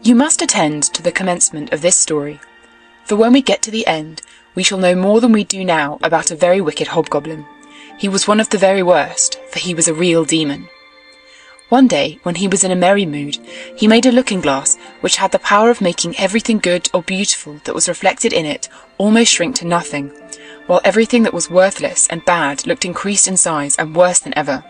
You must attend to the commencement of this story, for when we get to the end, we shall know more than we do now about a very wicked hobgoblin. He was one of the very worst, for he was a real demon. One day, when he was in a merry mood, he made a looking-glass which had the power of making everything good or beautiful that was reflected in it almost shrink to nothing, while everything that was worthless and bad looked increased in size and worse than ever.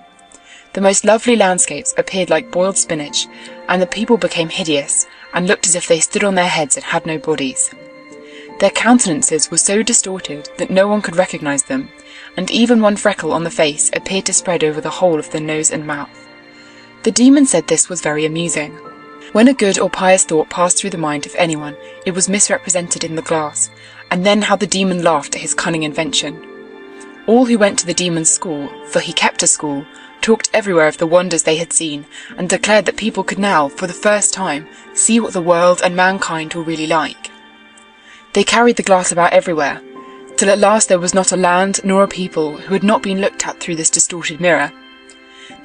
The most lovely landscapes appeared like boiled spinach, and the people became hideous, and looked as if they stood on their heads and had no bodies. Their countenances were so distorted that no one could recognize them, and even one freckle on the face appeared to spread over the whole of the nose and mouth. The demon said this was very amusing. When a good or pious thought passed through the mind of anyone, it was misrepresented in the glass, and then how the demon laughed at his cunning invention. All who went to the demon's school, for he kept a school, talked everywhere of the wonders they had seen, and declared that people could now, for the first time, see what the world and mankind were really like. They carried the glass about everywhere, till at last there was not a land nor a people who had not been looked at through this distorted mirror.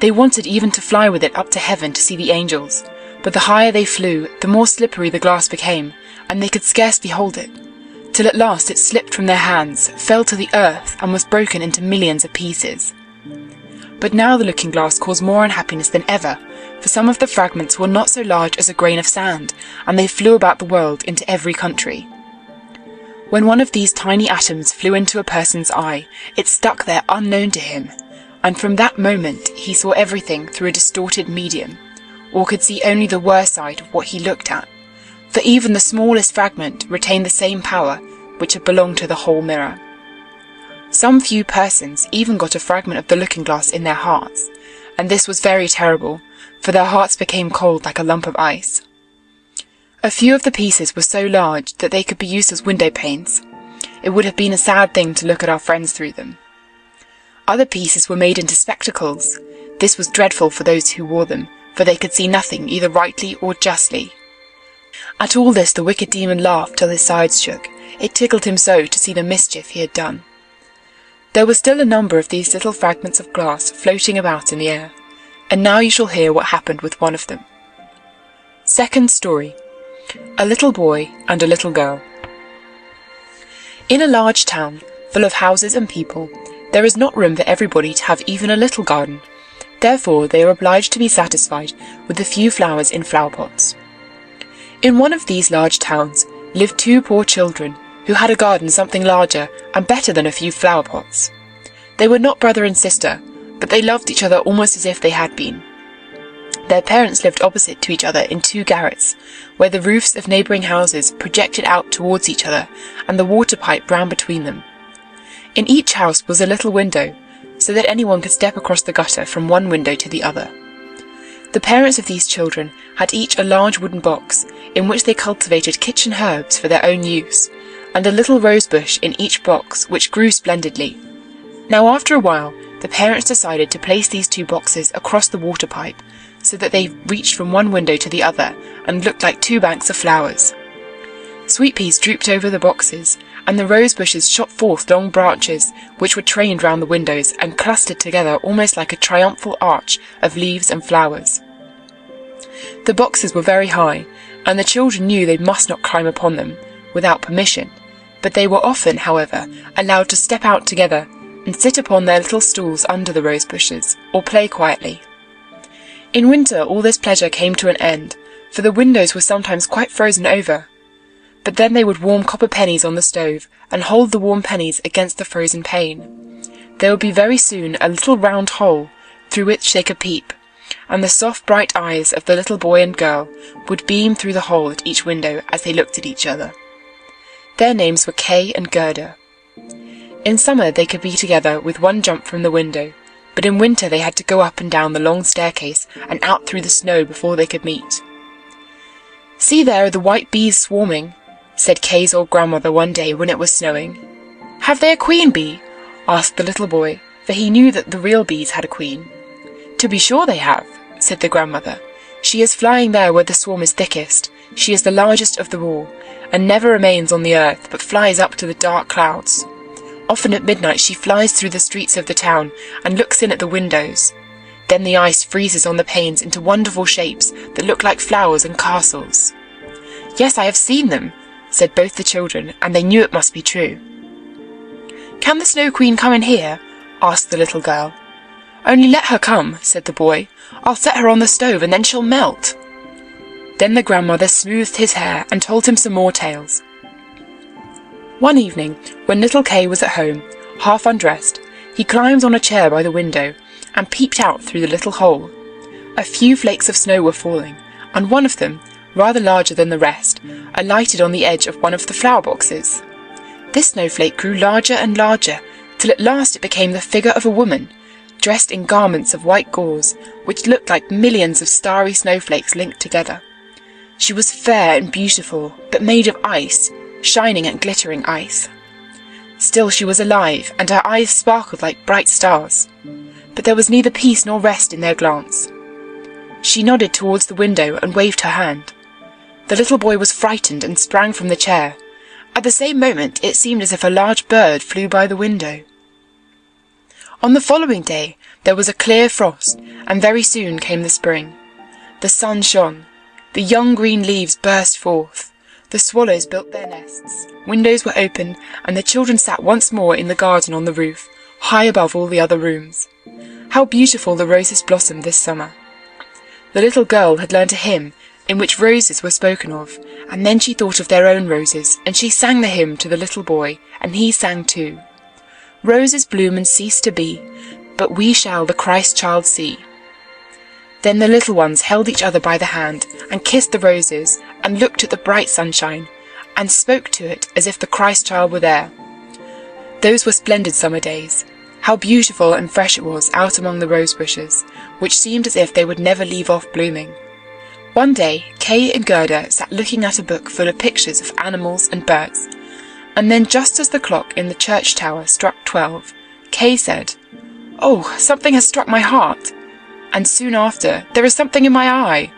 They wanted even to fly with it up to heaven to see the angels, but the higher they flew, the more slippery the glass became, and they could scarcely hold it, till at last it slipped from their hands, fell to the earth, and was broken into millions of pieces. But now the looking-glass caused more unhappiness than ever, for some of the fragments were not so large as a grain of sand, and they flew about the world into every country. When one of these tiny atoms flew into a person's eye, it stuck there unknown to him, and from that moment he saw everything through a distorted medium, or could see only the worst side of what he looked at, for even the smallest fragment retained the same power which had belonged to the whole mirror. Some few persons even got a fragment of the looking-glass in their hearts, and this was very terrible, for their hearts became cold like a lump of ice. A few of the pieces were so large that they could be used as window panes. It would have been a sad thing to look at our friends through them. Other pieces were made into spectacles. This was dreadful for those who wore them, for they could see nothing either rightly or justly. At all this the wicked demon laughed till his sides shook. It tickled him so to see the mischief he had done. There were still a number of these little fragments of glass floating about in the air, and now you shall hear what happened with one of them. Second story. A little boy and a little girl. In a large town, full of houses and people, there is not room for everybody to have even a little garden. Therefore they are obliged to be satisfied with the few flowers in flower pots. In one of these large towns lived two poor children who had a garden something larger and better than a few flower pots. They were not brother and sister, but they loved each other almost as if they had been. Their parents lived opposite to each other in two garrets, where the roofs of neighbouring houses projected out towards each other, and the water pipe ran between them. In each house was a little window, so that anyone could step across the gutter from one window to the other. The parents of these children had each a large wooden box, in which they cultivated kitchen herbs for their own use, and a little rose bush in each box, which grew splendidly. Now after a while, the parents decided to place these two boxes across the water pipe, so that they reached from one window to the other, and looked like two banks of flowers. Sweet peas drooped over the boxes, and the rose bushes shot forth long branches, which were trained round the windows, and clustered together almost like a triumphal arch of leaves and flowers. The boxes were very high, and the children knew they must not climb upon them, without permission, but they were often, however, allowed to step out together, and sit upon their little stools under the rose bushes, or play quietly. In winter all this pleasure came to an end, for the windows were sometimes quite frozen over. But then they would warm copper pennies on the stove, and hold the warm pennies against the frozen pane. There would be very soon a little round hole, through which they could peep, and the soft bright eyes of the little boy and girl would beam through the hole at each window as they looked at each other. Their names were Kay and Gerda. In summer they could be together with one jump from the window, but in winter they had to go up and down the long staircase and out through the snow before they could meet. "See, there are the white bees swarming," said Kay's old grandmother one day when it was snowing. "Have they a queen bee?" asked the little boy, for he knew that the real bees had a queen. "To be sure they have," said the grandmother. "She is flying there where the swarm is thickest. She is the largest of them all, and never remains on the earth, but flies up to the dark clouds. Often at midnight she flies through the streets of the town and looks in at the windows. Then the ice freezes on the panes into wonderful shapes that look like flowers and castles. "Yes, I have seen them," said both the children, and they knew it must be true. "Can the Snow Queen come in here?" asked the little girl. "Only let her come," said the boy. "I'll set her on the stove and then she'll melt." Then the grandmother smoothed his hair and told him some more tales. One evening, when little Kay was at home, half undressed, he climbed on a chair by the window and peeped out through the little hole. A few flakes of snow were falling, and one of them, rather larger than the rest, alighted on the edge of one of the flower boxes. This snowflake grew larger and larger, till at last it became the figure of a woman, dressed in garments of white gauze, which looked like millions of starry snowflakes linked together. She was fair and beautiful, but made of ice, shining and glittering ice. Still she was alive, and her eyes sparkled like bright stars, but there was neither peace nor rest in their glance. She nodded towards the window and waved her hand. The little boy was frightened and sprang from the chair. At the same moment it seemed as if a large bird flew by the window. On the following day there was a clear frost, and very soon came the spring. The sun shone. The young green leaves burst forth. The swallows built their nests. Windows were opened, and the children sat once more in the garden on the roof, high above all the other rooms. How beautiful the roses blossomed this summer! The little girl had learnt a hymn in which roses were spoken of, and then she thought of their own roses, and she sang the hymn to the little boy, and he sang too. Roses bloom and cease to be, but we shall the Christ child see. Then the little ones held each other by the hand, and kissed the roses, and looked at the bright sunshine, and spoke to it as if the Christ child were there. Those were splendid summer days. How beautiful and fresh it was out among the rose bushes, which seemed as if they would never leave off blooming. One day Kay and Gerda sat looking at a book full of pictures of animals and birds, and then just as the clock in the church tower struck 12, Kay said, "Oh, something has struck my heart," and soon after, "There is something in my eye."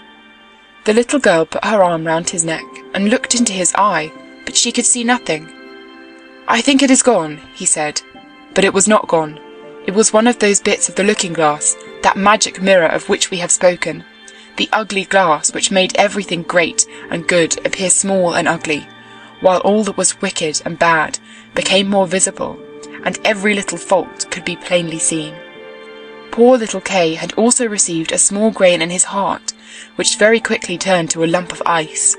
The little girl put her arm round his neck and looked into his eye, but she could see nothing. "I think it is gone," he said. But it was not gone. It was one of those bits of the looking-glass, that magic mirror of which we have spoken, the ugly glass which made everything great and good appear small and ugly, while all that was wicked and bad became more visible, and every little fault could be plainly seen. Poor little Kay had also received a small grain in his heart, which very quickly turned to a lump of ice.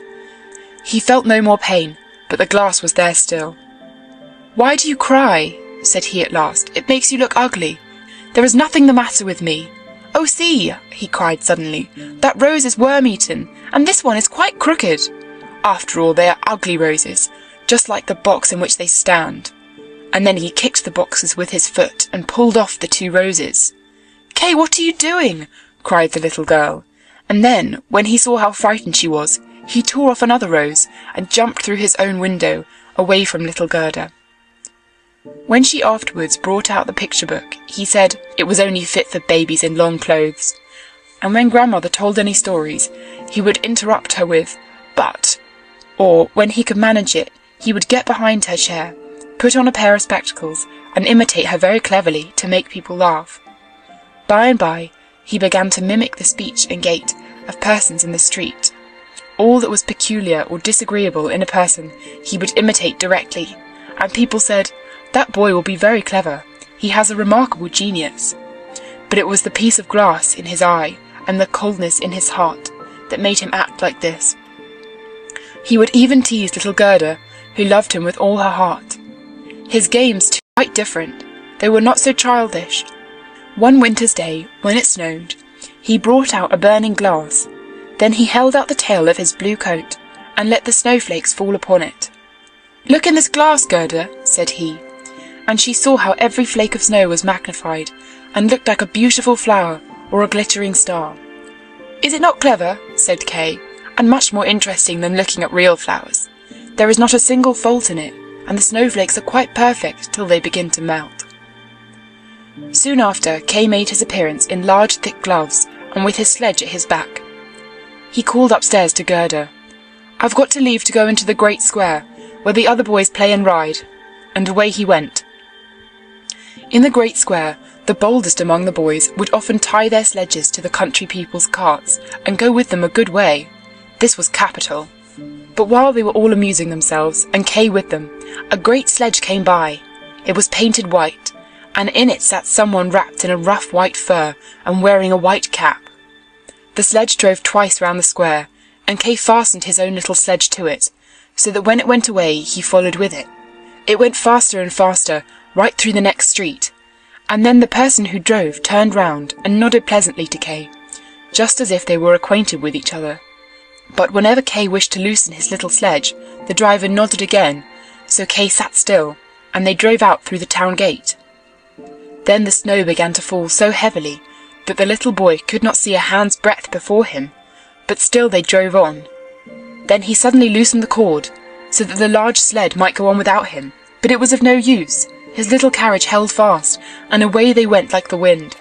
He felt no more pain, but the glass was there still. "Why do you cry?" said he at last. "It makes you look ugly. There is nothing the matter with me. Oh, see," he cried suddenly, "that rose is worm-eaten, and this one is quite crooked. After all, they are ugly roses, just like the box in which they stand." And then he kicked the boxes with his foot and pulled off the 2 roses. "Kay, what are you doing?" cried the little girl. And then, when he saw how frightened she was, he tore off another rose and jumped through his own window, away from little Gerda. When she afterwards brought out the picture book, he said it was only fit for babies in long clothes. And when grandmother told any stories, he would interrupt her with, "But," or, when he could manage it, he would get behind her chair, put on a pair of spectacles, and imitate her very cleverly to make people laugh. By and by, he began to mimic the speech and gait of persons in the street. All that was peculiar or disagreeable in a person he would imitate directly, and people said, "That boy will be very clever. He has a remarkable genius." But it was the piece of glass in his eye and the coldness in his heart that made him act like this. He would even tease little Gerda, who loved him with all her heart. His games, too, were quite different. They were not so childish. One winter's day, when it snowed, he brought out a burning glass. Then he held out the tail of his blue coat and let the snowflakes fall upon it. "Look in this glass, Gerda," said he, and she saw how every flake of snow was magnified and looked like a beautiful flower or a glittering star. "Is it not clever?" said Kay, "and much more interesting than looking at real flowers. There is not a single fault in it, and the snowflakes are quite perfect till they begin to melt." Soon after, Kay made his appearance in large thick gloves and with his sledge at his back. He called upstairs to Gerda, "I've got to leave to go into the great square, where the other boys play and ride," and away he went. In the great square, the boldest among the boys would often tie their sledges to the country people's carts and go with them a good way. This was capital. But while they were all amusing themselves, and Kay with them, a great sledge came by. It was painted white, and in it sat someone wrapped in a rough white fur and wearing a white cap. The sledge drove twice round the square, and Kay fastened his own little sledge to it, so that when it went away he followed with it. It went faster and faster, right through the next street, and then the person who drove turned round and nodded pleasantly to Kay, just as if they were acquainted with each other. But whenever Kay wished to loosen his little sledge, the driver nodded again, so Kay sat still, and they drove out through the town gate. Then the snow began to fall so heavily that the little boy could not see a hand's breadth before him, but still they drove on. Then he suddenly loosened the cord, so that the large sled might go on without him, but it was of no use. His little carriage held fast, and away they went like the wind.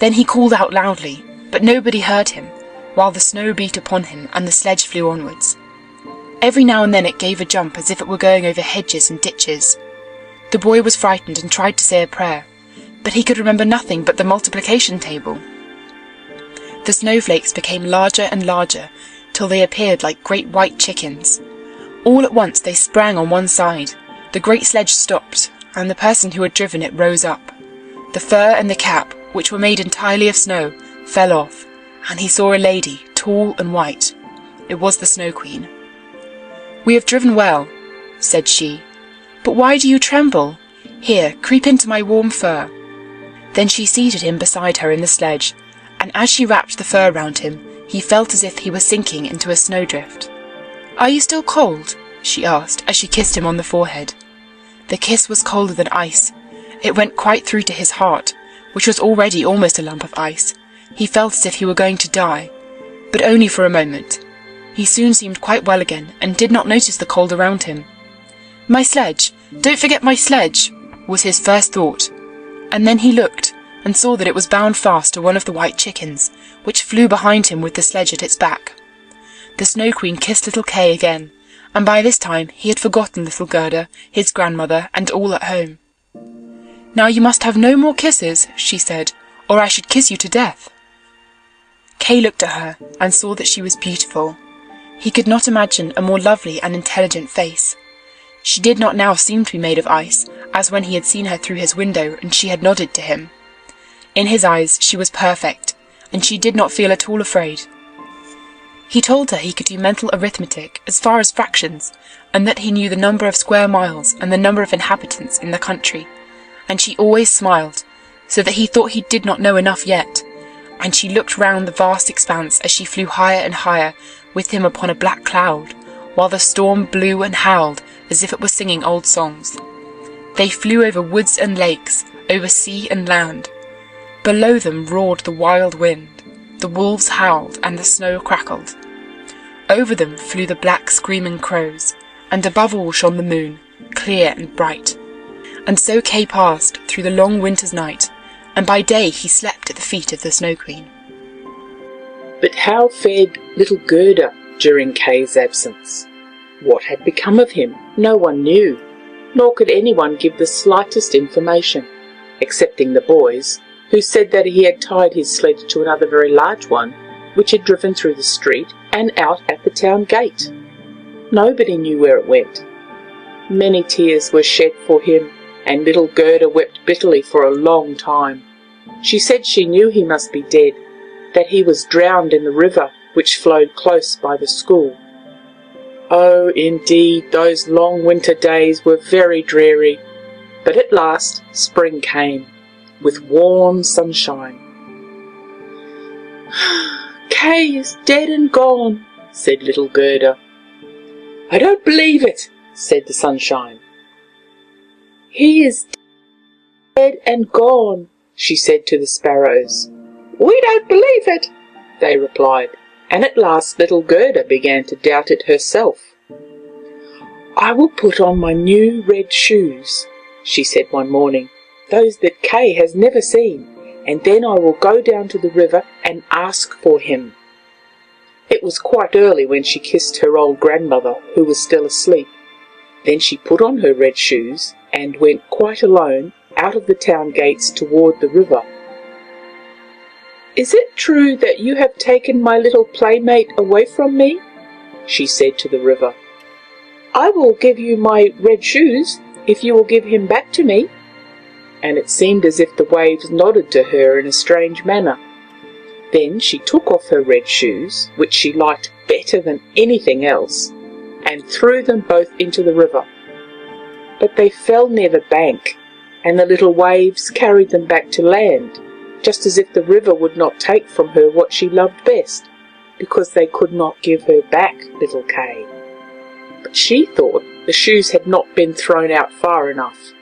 Then he called out loudly, but nobody heard him, while the snow beat upon him and the sledge flew onwards. Every now and then it gave a jump as if it were going over hedges and ditches. The boy was frightened and tried to say a prayer, but he could remember nothing but the multiplication table. The snowflakes became larger and larger, till they appeared like great white chickens. All at once they sprang on one side, the great sledge stopped, and the person who had driven it rose up. The fur and the cap, which were made entirely of snow, fell off, and he saw a lady, tall and white. It was the Snow Queen. "We have driven well," said she, "but why do you tremble? Here, creep into my warm fur." Then she seated him beside her in the sledge, and as she wrapped the fur round him, he felt as if he were sinking into a snowdrift. "Are you still cold?" she asked, as she kissed him on the forehead. The kiss was colder than ice. It went quite through to his heart, which was already almost a lump of ice. He felt as if he were going to die, but only for a moment. He soon seemed quite well again, and did not notice the cold around him. "My sledge! Don't forget my sledge!" was his first thought, and then he looked, and saw that it was bound fast to one of the white chickens, which flew behind him with the sledge at its back. The Snow Queen kissed little Kay again, and by this time he had forgotten little Gerda, his grandmother, and all at home. "Now you must have no more kisses," she said, "or I should kiss you to death." Kay looked at her, and saw that she was beautiful. He could not imagine a more lovely and intelligent face. She did not now seem to be made of ice, as when he had seen her through his window and she had nodded to him. In his eyes she was perfect, and she did not feel at all afraid. He told her he could do mental arithmetic as far as fractions, and that he knew the number of square miles and the number of inhabitants in the country, and she always smiled, so that he thought he did not know enough yet, and she looked round the vast expanse as she flew higher and higher with him upon a black cloud, while the storm blew and howled as if it were singing old songs. They flew over woods and lakes, over sea and land. Below them roared the wild wind, the wolves howled and the snow crackled. Over them flew the black screaming crows, and above all shone the moon, clear and bright. And so Kay passed through the long winter's night, and by day he slept at the feet of the Snow Queen. But how fared little Gerda during Kay's absence? What had become of him? No one knew, nor could anyone give the slightest information, excepting the boys, who said that he had tied his sledge to another very large one, which had driven through the street and out at the town gate. Nobody knew where it went. Many tears were shed for him, and little Gerda wept bitterly for a long time. She said she knew he must be dead, that he was drowned in the river which flowed close by the school. Oh, indeed, those long winter days were very dreary, but at last spring came, with warm sunshine. "Kay is dead and gone," said little Gerda. "I don't believe it," said the sunshine. "He is dead and gone," she said to the sparrows. "We don't believe it," they replied, and at last little Gerda began to doubt it herself. "I will put on my new red shoes," she said one morning, "those that Kay has never seen, and then I will go down to the river and ask for him." It was quite early when she kissed her old grandmother, who was still asleep. Then she put on her red shoes and went quite alone out of the town gates toward the river. "Is it true that you have taken my little playmate away from me?" she said to the river. "I will give you my red shoes if you will give him back to me." And it seemed as if the waves nodded to her in a strange manner. Then she took off her red shoes, which she liked better than anything else, and threw them both into the river. But they fell near the bank, and the little waves carried them back to land, just as if the river would not take from her what she loved best, because they could not give her back little Kay. But she thought the shoes had not been thrown out far enough.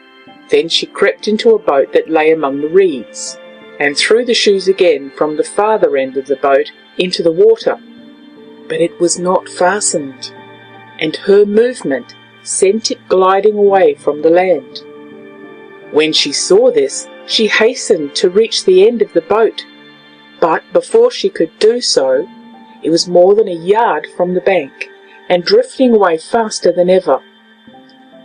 Then she crept into a boat that lay among the reeds, and threw the shoes again from the farther end of the boat into the water. But it was not fastened, and her movement sent it gliding away from the land. When she saw this, she hastened to reach the end of the boat, but before she could do so, it was more than a yard from the bank, and drifting away faster than ever.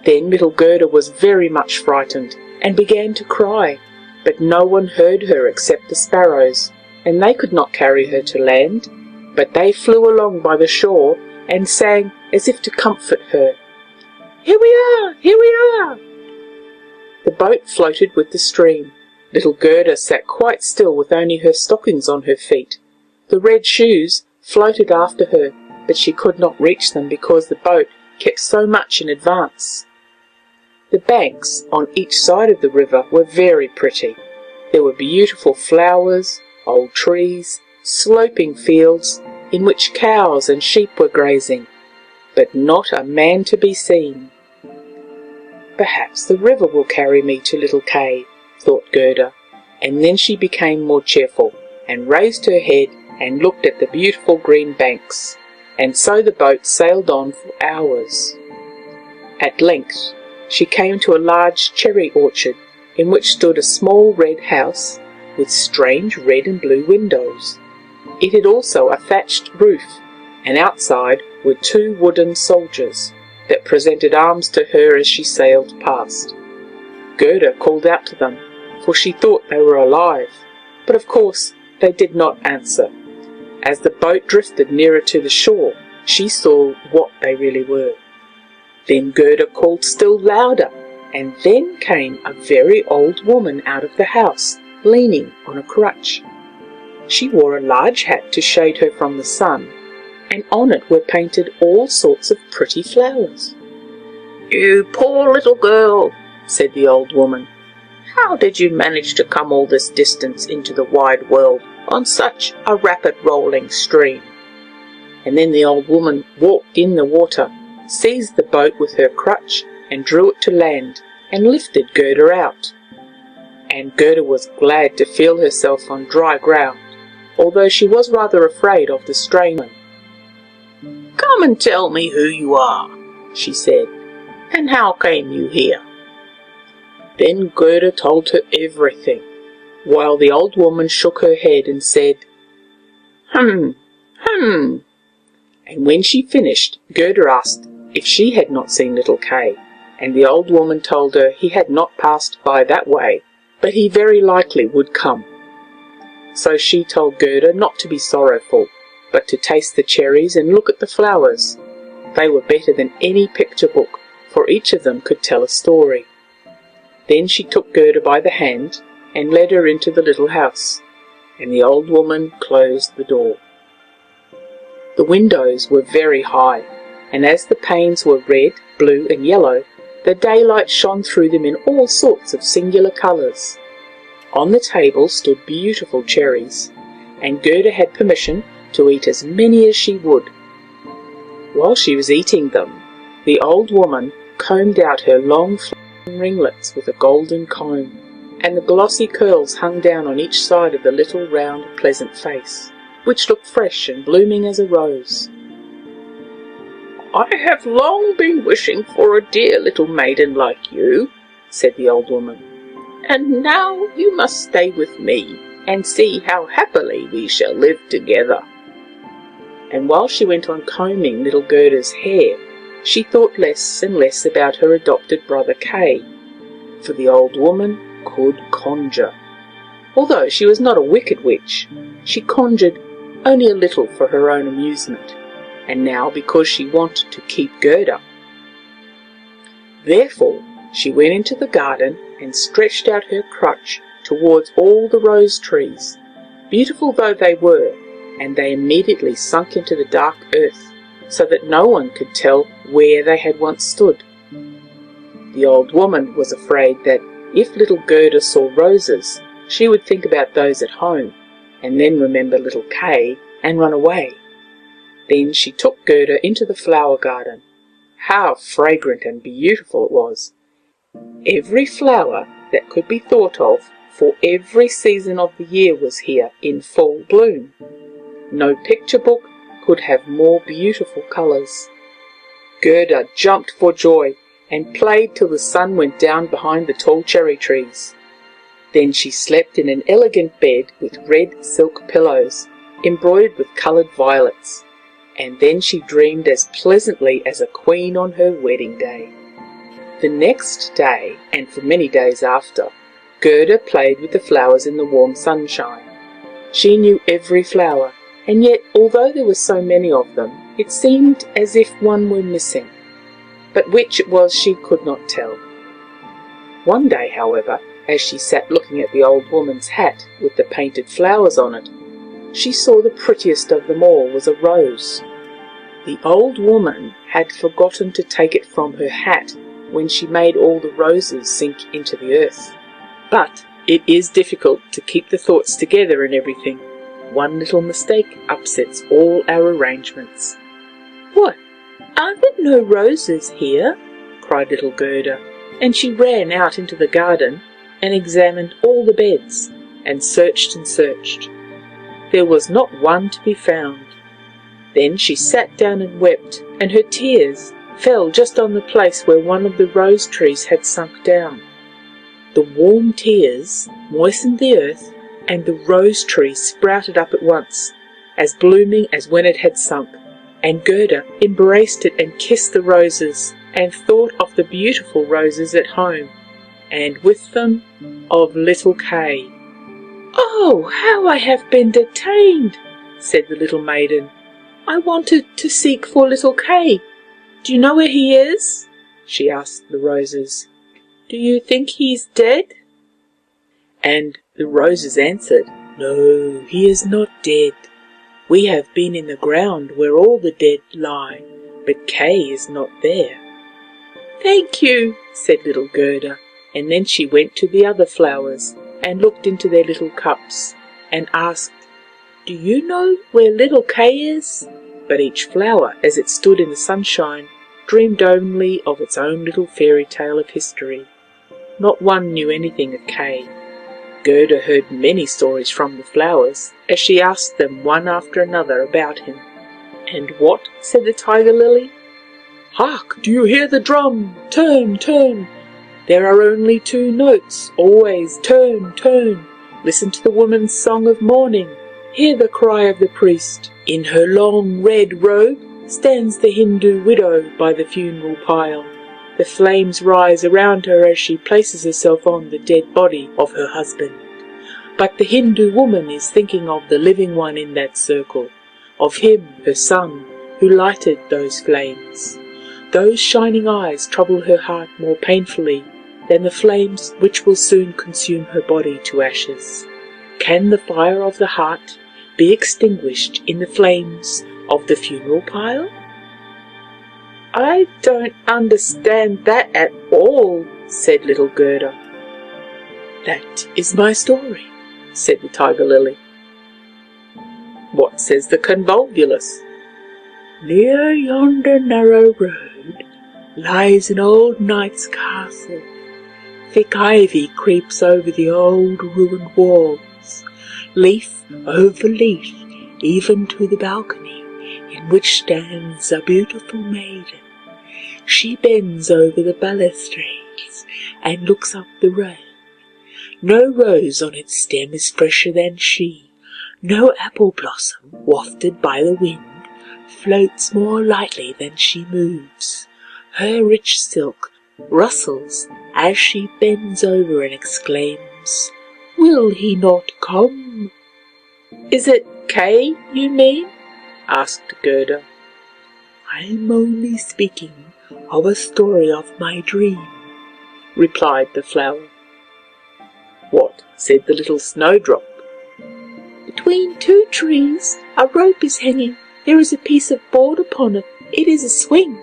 Then little Gerda was very much frightened, and began to cry, but no one heard her except the sparrows, and they could not carry her to land, but they flew along by the shore, and sang as if to comfort her. "Here we are! Here we are!" The boat floated with the stream. Little Gerda sat quite still with only her stockings on her feet. The red shoes floated after her, but she could not reach them because the boat kept so much in advance. The banks on each side of the river were very pretty. There were beautiful flowers, old trees, sloping fields in which cows and sheep were grazing, but not a man to be seen. "Perhaps the river will carry me to little Kay," thought Gerda, and then she became more cheerful, and raised her head and looked at the beautiful green banks, and so the boat sailed on for hours. At length she came to a large cherry orchard, in which stood a small red house with strange red and blue windows. It had also a thatched roof, and outside were 2 wooden soldiers that presented arms to her as she sailed past. Gerda called out to them, for she thought they were alive, but of course they did not answer. As the boat drifted nearer to the shore, she saw what they really were. Then Gerda called still louder, and then came a very old woman out of the house, leaning on a crutch. She wore a large hat to shade her from the sun, and on it were painted all sorts of pretty flowers. "You poor little girl," said the old woman, "how did you manage to come all this distance into the wide world on such a rapid rolling stream?" And then the old woman walked in the water, seized the boat with her crutch, and drew it to land, and lifted Gerda out. And Gerda was glad to feel herself on dry ground, although she was rather afraid of the stranger. "Come and tell me who you are," she said, "and how came you here?" Then Gerda told her everything, while the old woman shook her head and said, "Hum, hum." And when she finished, Gerda asked if she had not seen little Kay, and the old woman told her he had not passed by that way, but he very likely would come. So she told Gerda not to be sorrowful, but to taste the cherries and look at the flowers. They were better than any picture book, for each of them could tell a story. Then she took Gerda by the hand and led her into the little house, and the old woman closed the door. The windows were very high, and as the panes were red, blue, and yellow, the daylight shone through them in all sorts of singular colours. On the table stood beautiful cherries, and Gerda had permission to eat as many as she would. While she was eating them, the old woman combed out her long flowing ringlets with a golden comb, and the glossy curls hung down on each side of the little round pleasant face, which looked fresh and blooming as a rose. "I have long been wishing for a dear little maiden like you," said the old woman, "and now you must stay with me and see how happily we shall live together." And while she went on combing little Gerda's hair, she thought less and less about her adopted brother Kay, for the old woman could conjure. Although she was not a wicked witch, she conjured only a little for her own amusement, and now because she wanted to keep Gerda. Therefore, she went into the garden and stretched out her crutch towards all the rose trees, beautiful though they were, and they immediately sunk into the dark earth, so that no one could tell where they had once stood. The old woman was afraid that if little Gerda saw roses, she would think about those at home, and then remember little Kay and run away. Then she took Gerda into the flower garden. How fragrant and beautiful it was! Every flower that could be thought of for every season of the year was here in full bloom. No picture book could have more beautiful colours. Gerda jumped for joy and played till the sun went down behind the tall cherry trees. Then she slept in an elegant bed with red silk pillows, embroidered with coloured violets, and then she dreamed as pleasantly as a queen on her wedding day. The next day, and for many days after, Gerda played with the flowers in the warm sunshine. She knew every flower, and yet, although there were so many of them, it seemed as if one were missing. But which it was she could not tell. One day, however, as she sat looking at the old woman's hat with the painted flowers on it, she saw the prettiest of them all was a rose. The old woman had forgotten to take it from her hat when she made all the roses sink into the earth. But it is difficult to keep the thoughts together in everything. One little mistake upsets all our arrangements. "What? Are there no roses here?" cried little Gerda, and she ran out into the garden and examined all the beds, and searched and searched. There was not one to be found. Then she sat down and wept, and her tears fell just on the place where one of the rose trees had sunk down. The warm tears moistened the earth, and the rose tree sprouted up at once, as blooming as when it had sunk, and Gerda embraced it and kissed the roses, and thought of the beautiful roses at home, and with them of little Kay. "Oh, how I have been detained!" said the little maiden. "I wanted to seek for little Kay. Do you know where he is?" she asked the roses. "Do you think he is dead?" And the roses answered, "No, he is not dead. We have been in the ground where all the dead lie, but Kay is not there." "Thank you," said little Gerda, and then she went to the other flowers and looked into their little cups and asked, "Do you know where little Kay is?" But each flower, as it stood in the sunshine, dreamed only of its own little fairy tale of history. Not one knew anything of Kay. Gerda heard many stories from the flowers, as she asked them one after another about him. "And what?" said the tiger lily. "Hark! Do you hear the drum? Turn, turn! There are only two notes, always turn, turn. Listen to the woman's song of mourning. Hear the cry of the priest. In her long red robe stands the Hindu widow by the funeral pile. The flames rise around her as she places herself on the dead body of her husband. But the Hindu woman is thinking of the living one in that circle, of him, her son, who lighted those flames. Those shining eyes trouble her heart more painfully than the flames which will soon consume her body to ashes. Can the fire of the heart be extinguished in the flames of the funeral pile?" "I don't understand that at all," said little Gerda. "That is my story," said the tiger lily. "What says the convolvulus?" "Near yonder narrow road lies an old knight's castle. Thick ivy creeps over the old ruined walls, leaf over leaf, even to the balcony in which stands a beautiful maiden. She bends over the balustrades and looks up the road. No rose on its stem is fresher than she. No apple blossom, wafted by the wind, floats more lightly than she moves. Her rich silk rustles as she bends over and exclaims, 'Will he not come?'" "Is it Kay, you mean?" asked Gerda. I am only speaking of a story of my dream, replied the flower. What said the little snowdrop? Between two trees a rope is hanging. There is a piece of board upon it. It is a swing.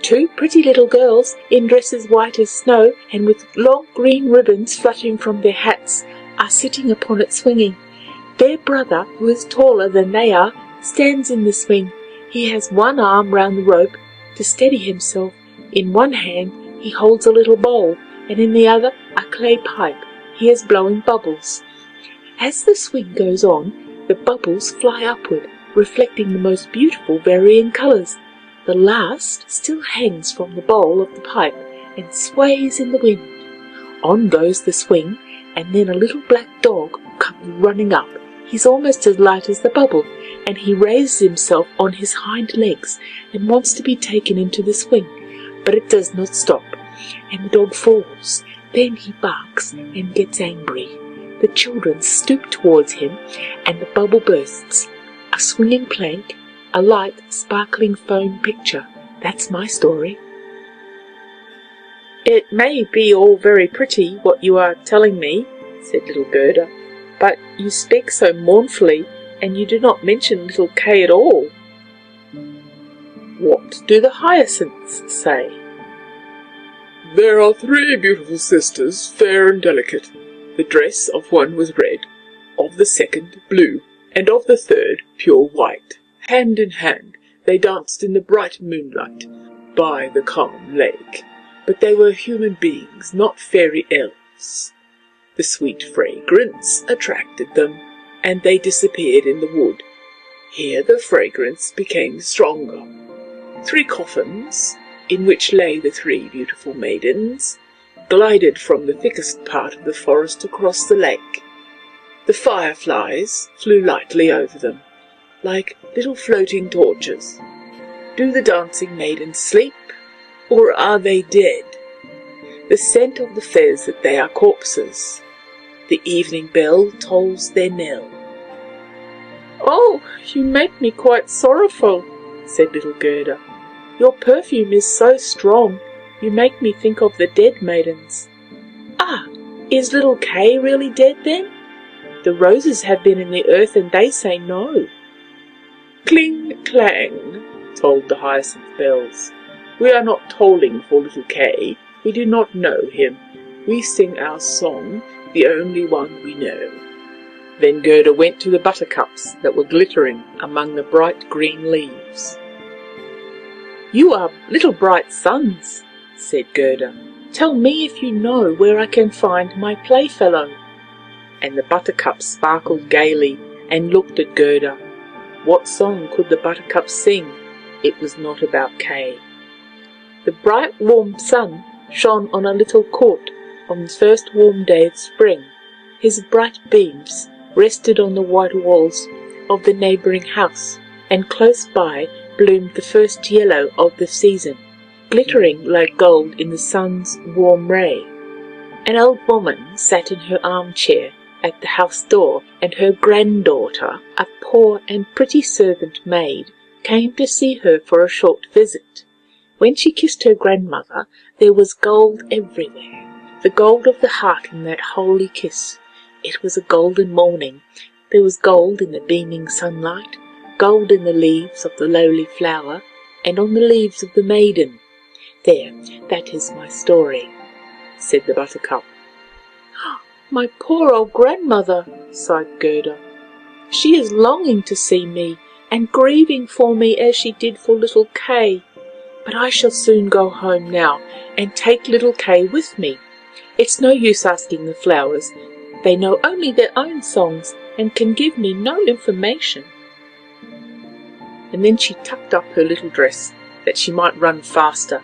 Two pretty little girls, in dresses white as snow, and with long green ribbons fluttering from their hats, are sitting upon it swinging. Their brother, who is taller than they are, stands in the swing. He has one arm round the rope to steady himself. In one hand he holds a little bowl, and in the other a clay pipe. He is blowing bubbles. As the swing goes on, the bubbles fly upward, reflecting the most beautiful varying colours. The last still hangs from the bowl of the pipe and sways in the wind. On goes the swing, and then a little black dog comes running up. He's almost as light as the bubble, and he raises himself on his hind legs and wants to be taken into the swing, but it does not stop, and the dog falls. Then he barks and gets angry. The children stoop towards him, and the bubble bursts. A swinging plank, a light, sparkling foam picture. That's my story. It may be all very pretty, what you are telling me, said little Gerda, but you speak so mournfully, and you do not mention little Kay at all. What do the hyacinths say? There are 3 beautiful sisters, fair and delicate. The dress of one was red, of the second blue, and of the third pure white. Hand in hand they danced in the bright moonlight by the calm lake. But they were human beings, not fairy elves. The sweet fragrance attracted them, and they disappeared in the wood. Here the fragrance became stronger. 3 coffins, in which lay the 3 beautiful maidens, glided from the thickest part of the forest across the lake. The fireflies flew lightly over them, like little floating torches. Do the dancing maidens sleep, or are they dead? The scent of the fez that they are corpses. The evening bell tolls their knell. Oh, you make me quite sorrowful, said little Gerda. Your perfume is so strong, you make me think of the dead maidens. Ah, is little Kay really dead then? The roses have been in the earth and they say no. Cling, clang, tolled the hyacinth bells. We are not tolling for little Kay. We do not know him. We sing our song, the only one we know. Then Gerda went to the buttercups that were glittering among the bright green leaves. You are little bright suns, said Gerda. Tell me if you know where I can find my playfellow. And the buttercups sparkled gaily and looked at Gerda. What song could the buttercups sing? It was not about Kay. The bright warm sun shone on a little court on the first warm day of spring. His bright beams rested on the white walls of the neighbouring house, and close by bloomed the first yellow of the season, glittering like gold in the sun's warm ray. An old woman sat in her armchair at the house door, and her granddaughter, a poor and pretty servant maid, came to see her for a short visit. When she kissed her grandmother, there was gold everywhere, the gold of the heart in that holy kiss. It was a golden morning. There was gold in the beaming sunlight, gold in the leaves of the lowly flower, and on the leaves of the maiden. There, that is my story, said the buttercup. My poor old grandmother, sighed Gerda. She is longing to see me, and grieving for me as she did for little Kay. But I shall soon go home now, and take little Kay with me. It's no use asking the flowers. They know only their own songs, and can give me no information. And then she tucked up her little dress, that she might run faster,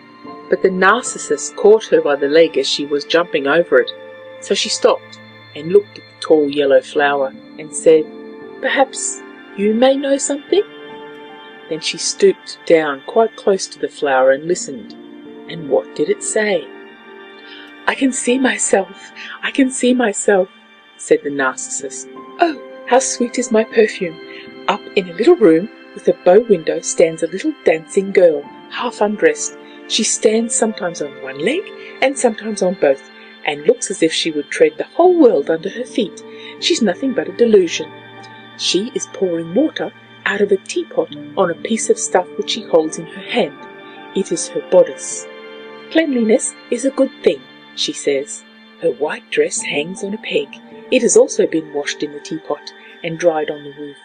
but the narcissus caught her by the leg as she was jumping over it. So she stopped and looked at the tall yellow flower and said, Perhaps you may know something? Then she stooped down quite close to the flower and listened. And what did it say? I can see myself, said the narcissus. Oh, how sweet is my perfume! Up in a little room With a bow window stands a little dancing girl, half undressed. She stands sometimes on one leg and sometimes on both, and looks as if she would tread the whole world under her feet. She's nothing but a delusion. She is pouring water out of a teapot on a piece of stuff which she holds in her hand. It is her bodice. Cleanliness is a good thing, she says. Her white dress hangs on a peg. It has also been washed in the teapot and dried on the roof.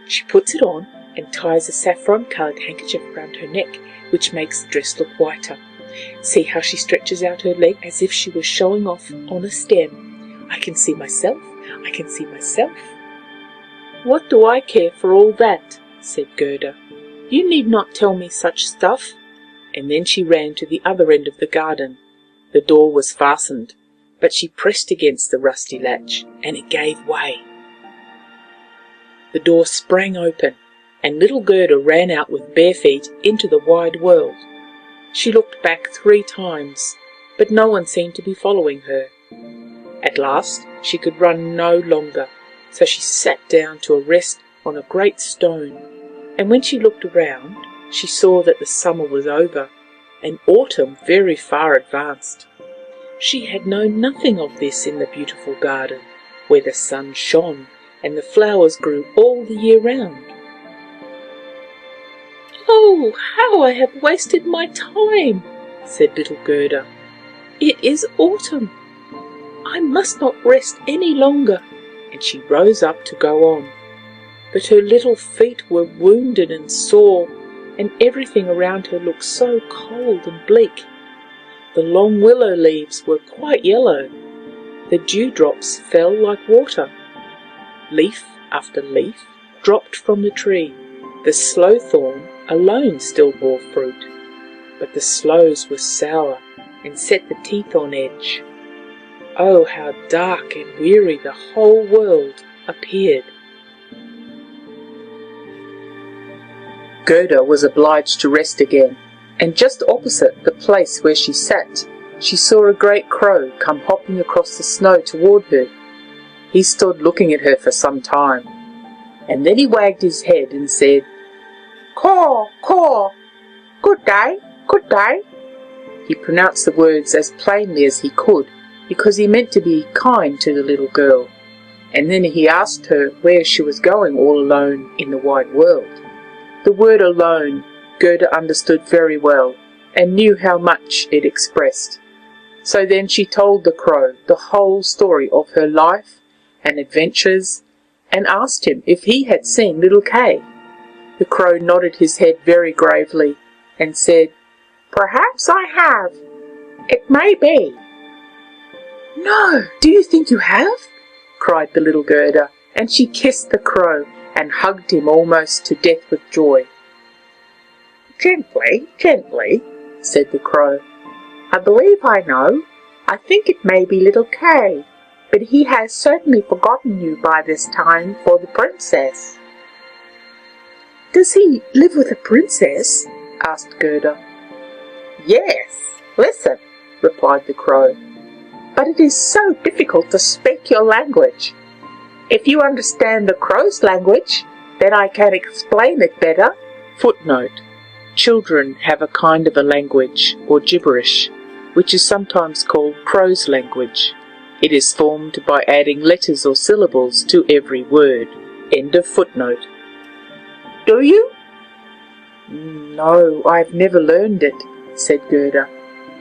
She puts it on and ties a saffron-coloured handkerchief round her neck, which makes the dress look whiter. See how she stretches out her leg as if she was showing off on a stem. I can see myself, I can see myself. What do I care for all that? Said Gerda. You need not tell me such stuff. And then she ran to the other end of the garden. The door was fastened, but she pressed against the rusty latch, and it gave way. The door sprang open, and little Gerda ran out with bare feet into the wide world. She looked back 3 times, but no one seemed to be following her. At last she could run no longer, so she sat down to rest on a great stone, and when she looked around, she saw that the summer was over, and autumn very far advanced. She had known nothing of this in the beautiful garden, where the sun shone and the flowers grew all the year round. "Oh, how I have wasted my time!" said little Gerda. "It is autumn. I must not rest any longer." And she rose up to go on. But her little feet were wounded and sore, and everything around her looked so cold and bleak. The long willow leaves were quite yellow. The dewdrops fell like water. Leaf after leaf dropped from the tree. The sloe-thorn alone still bore fruit, but the sloes were sour and set the teeth on edge. Oh, how dark and weary the whole world appeared! Gerda was obliged to rest again, and just opposite the place where she sat, she saw a great crow come hopping across the snow toward her. He stood looking at her for some time, and then he wagged his head and said, "Caw, caw, good day, good day." He pronounced the words as plainly as he could, because he meant to be kind to the little girl, and then he asked her where she was going all alone in the wide world. The word alone Gerda understood very well, and knew how much it expressed. So then she told the crow the whole story of her life and adventures, and asked him if he had seen little Kay. The crow nodded his head very gravely, and said, "Perhaps I have. It may be." "No, do you think you have?" cried the little Gerda, and she kissed the crow and hugged him almost to death with joy. "Gently, gently," said the crow. "I believe I know. I think it may be little Kay, but he has certainly forgotten you by this time for the princess." "Does he live with a princess?" asked Gerda. "Yes, listen," replied the crow. "But it is so difficult to speak your language. If you understand the crow's language, then I can explain it better." Footnote: Children have a kind of a language, or gibberish, which is sometimes called crow's language. It is formed by adding letters or syllables to every word. End of footnote. "Do you?" "No, I've never learned it," said Gerda,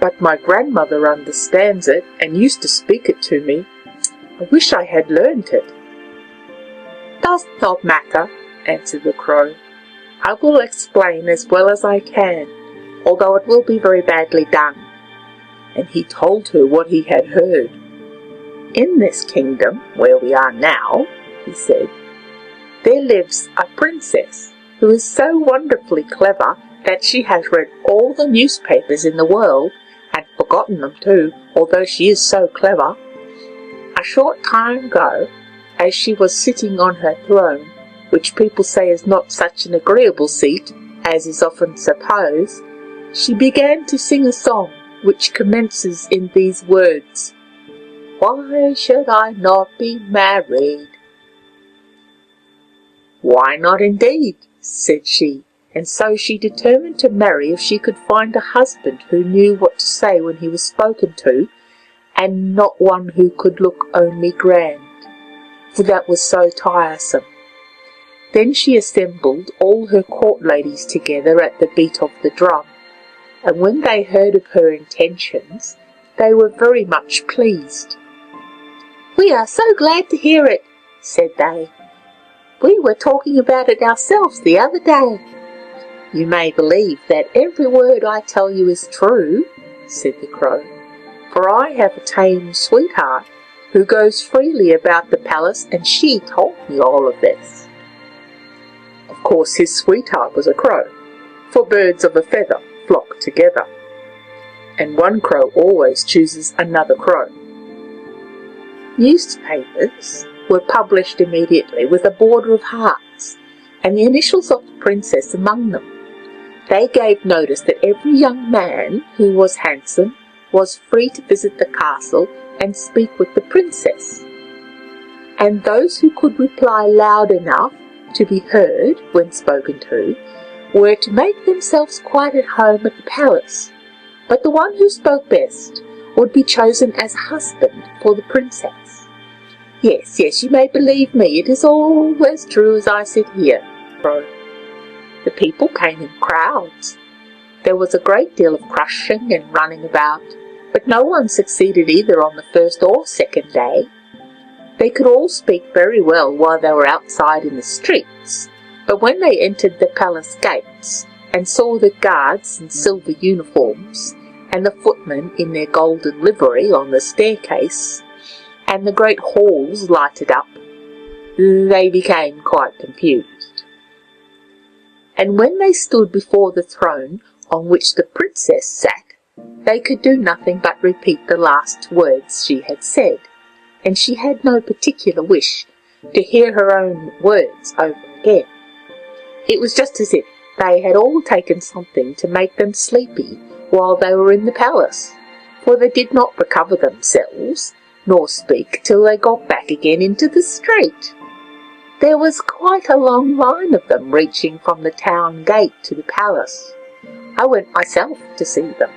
"but my grandmother understands it and used to speak it to me. I wish I had learned it." "Does not matter," answered the crow. "I will explain as well as I can, although it will be very badly done." And he told her what he had heard. "In this kingdom, where we are now," he said, "there lives a princess who is so wonderfully clever that she has read all the newspapers in the world, and forgotten them too, although she is so clever. A short time ago, as she was sitting on her throne, which people say is not such an agreeable seat as is often supposed, she began to sing a song which commences in these words, 'Why should I not be married?'" "Why not indeed?" said she, and so she determined to marry if she could find a husband who knew what to say when he was spoken to, and not one who could look only grand, for that was so tiresome. Then she assembled all her court ladies together at the beat of the drum, and when they heard of her intentions, they were very much pleased. "We are so glad to hear it," said they. "We were talking about it ourselves the other day." "You may believe that every word I tell you is true," said the Crow, "for I have a tame sweetheart who goes freely about the palace, and she told me all of this." Of course his sweetheart was a crow, for birds of a feather flock together, and one crow always chooses another crow. Newspapers were published immediately with a border of hearts, and the initials of the princess among them. They gave notice that every young man who was handsome was free to visit the castle and speak with the princess, and those who could reply loud enough to be heard when spoken to were to make themselves quite at home at the palace, but the one who spoke best would be chosen as husband for the princess. Yes, yes, you may believe me, it is all as true as I sit here, Crow. The people came in crowds. There was a great deal of crushing and running about, but no one succeeded either on the first or second day. They could all speak very well while they were outside in the streets, but when they entered the palace gates and saw the guards in silver uniforms, and the footmen in their golden livery on the staircase, and the great halls lighted up, they became quite confused. And when they stood before the throne on which the princess sat, they could do nothing but repeat the last words she had said, and she had no particular wish to hear her own words over again. It was just as if they had all taken something to make them sleepy while they were in the palace, for they did not recover themselves, nor speak till they got back again into the street. There was quite a long line of them reaching from the town gate to the palace. I went myself to see them,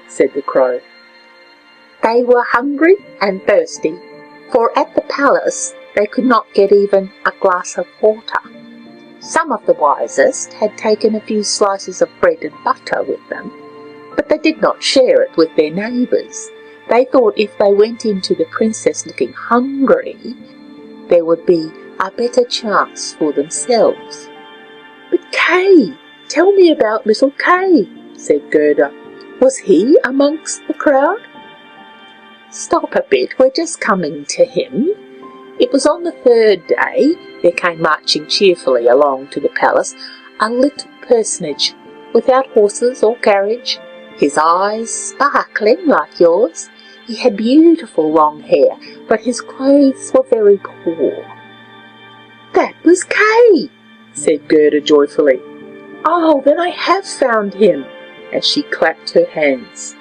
said the Crow. They were hungry and thirsty, for at the palace they could not get even a glass of water. Some of the wisest had taken a few slices of bread and butter with them, but they did not share it with their neighbours. They thought if they went in to the princess looking hungry, there would be a better chance for themselves. "But Kay, tell me about little Kay," said Gerda. "Was he amongst the crowd?" "Stop a bit, we're just coming to him. It was on the third day there came marching cheerfully along to the palace a little personage without horses or carriage, his eyes sparkling like yours. He had beautiful long hair, but his clothes were very poor." "That was Kay," said Gerda joyfully. "Oh, then I have found him," and she clapped her hands.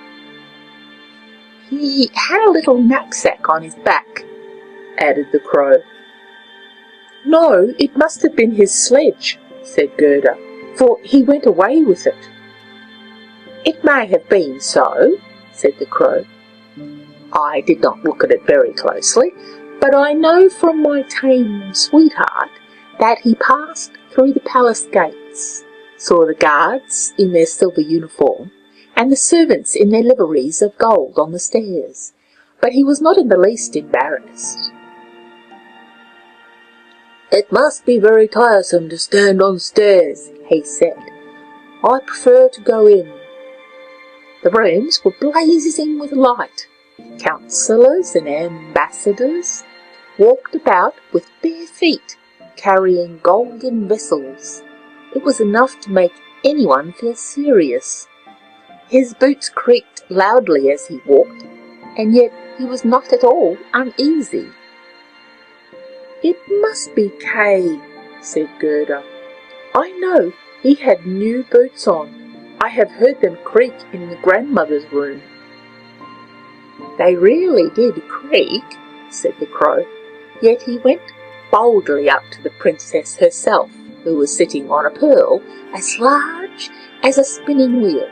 "He had a little knapsack on his back," added the Crow. "No, it must have been his sledge," said Gerda, "for he went away with it." "It may have been so," said the Crow. "I did not look at it very closely, but I know from my tame sweetheart that he passed through the palace gates, saw the guards in their silver uniform, and the servants in their liveries of gold on the stairs, but he was not in the least embarrassed." "It must be very tiresome to stand on stairs," he said. "I prefer to go in." The rooms were blazing with light. Councillors and ambassadors walked about with bare feet, carrying golden vessels. It was enough to make anyone feel serious. His boots creaked loudly as he walked, and yet he was not at all uneasy. "It must be Kay," said Gerda. "I know he had new boots on. I have heard them creak in the grandmother's room." "They really did creak," said the Crow, yet he went boldly up to the princess herself who was sitting on a pearl as large as a spinning wheel,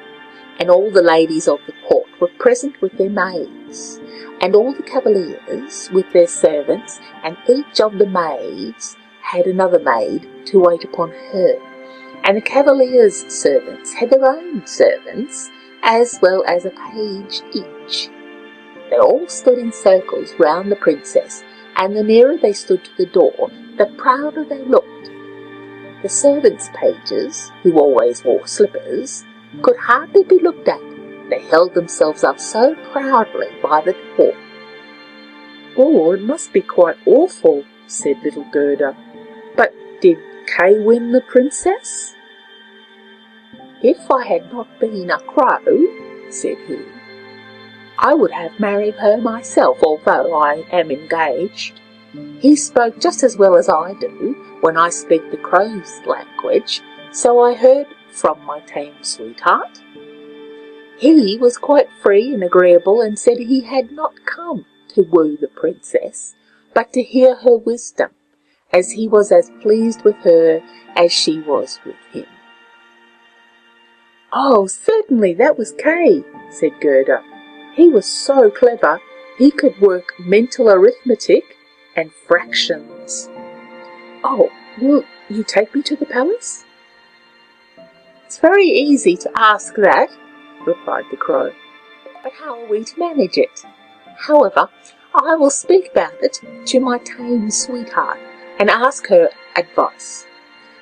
and all the ladies of the court were present with their maids, and all the cavaliers with their servants, and each of the maids had another maid to wait upon her, and the cavaliers' servants had their own servants, as well as a page each. They all stood in circles round the princess, and the nearer they stood to the door, the prouder they looked. The servants' pages, who always wore slippers, could hardly be looked at. They held themselves up so proudly by the door. "Oh, it must be quite awful," said little Gerda. "But did Kay win the princess?" "If I had not been a crow," said he, "I would have married her myself, although I am engaged." He spoke just as well as I do when I speak the crow's language, so I heard from my tame sweetheart. He was quite free and agreeable, and said he had not come to woo the princess, but to hear her wisdom, as he was as pleased with her as she was with him. "Oh, certainly that was Kay," said Gerda. "He was so clever, he could work mental arithmetic and fractions. Oh, will you take me to the palace?" "It's very easy to ask that," replied the crow, "but how are we to manage it? However, I will speak about it to my tame sweetheart and ask her advice.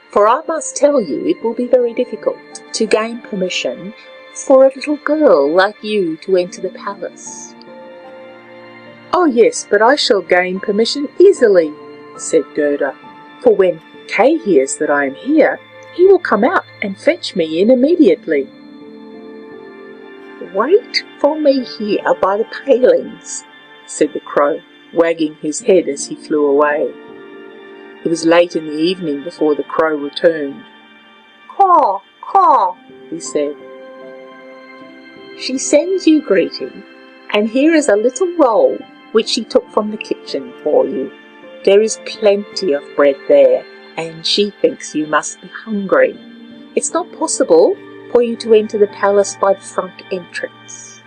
For I must tell you it will be very difficult to gain permission for a little girl like you to enter the palace." "Oh yes, but I shall gain permission easily," said Gerda, "for when Kay hears that I am here, he will come out and fetch me in immediately." "Wait for me here by the palings," said the crow, wagging his head as he flew away. It was late in the evening before the crow returned. "Caw, caw," he said. "She sends you greeting, and here is a little roll which she took from the kitchen for you. There is plenty of bread there, and she thinks you must be hungry. It's not possible for you to enter the palace by the front entrance.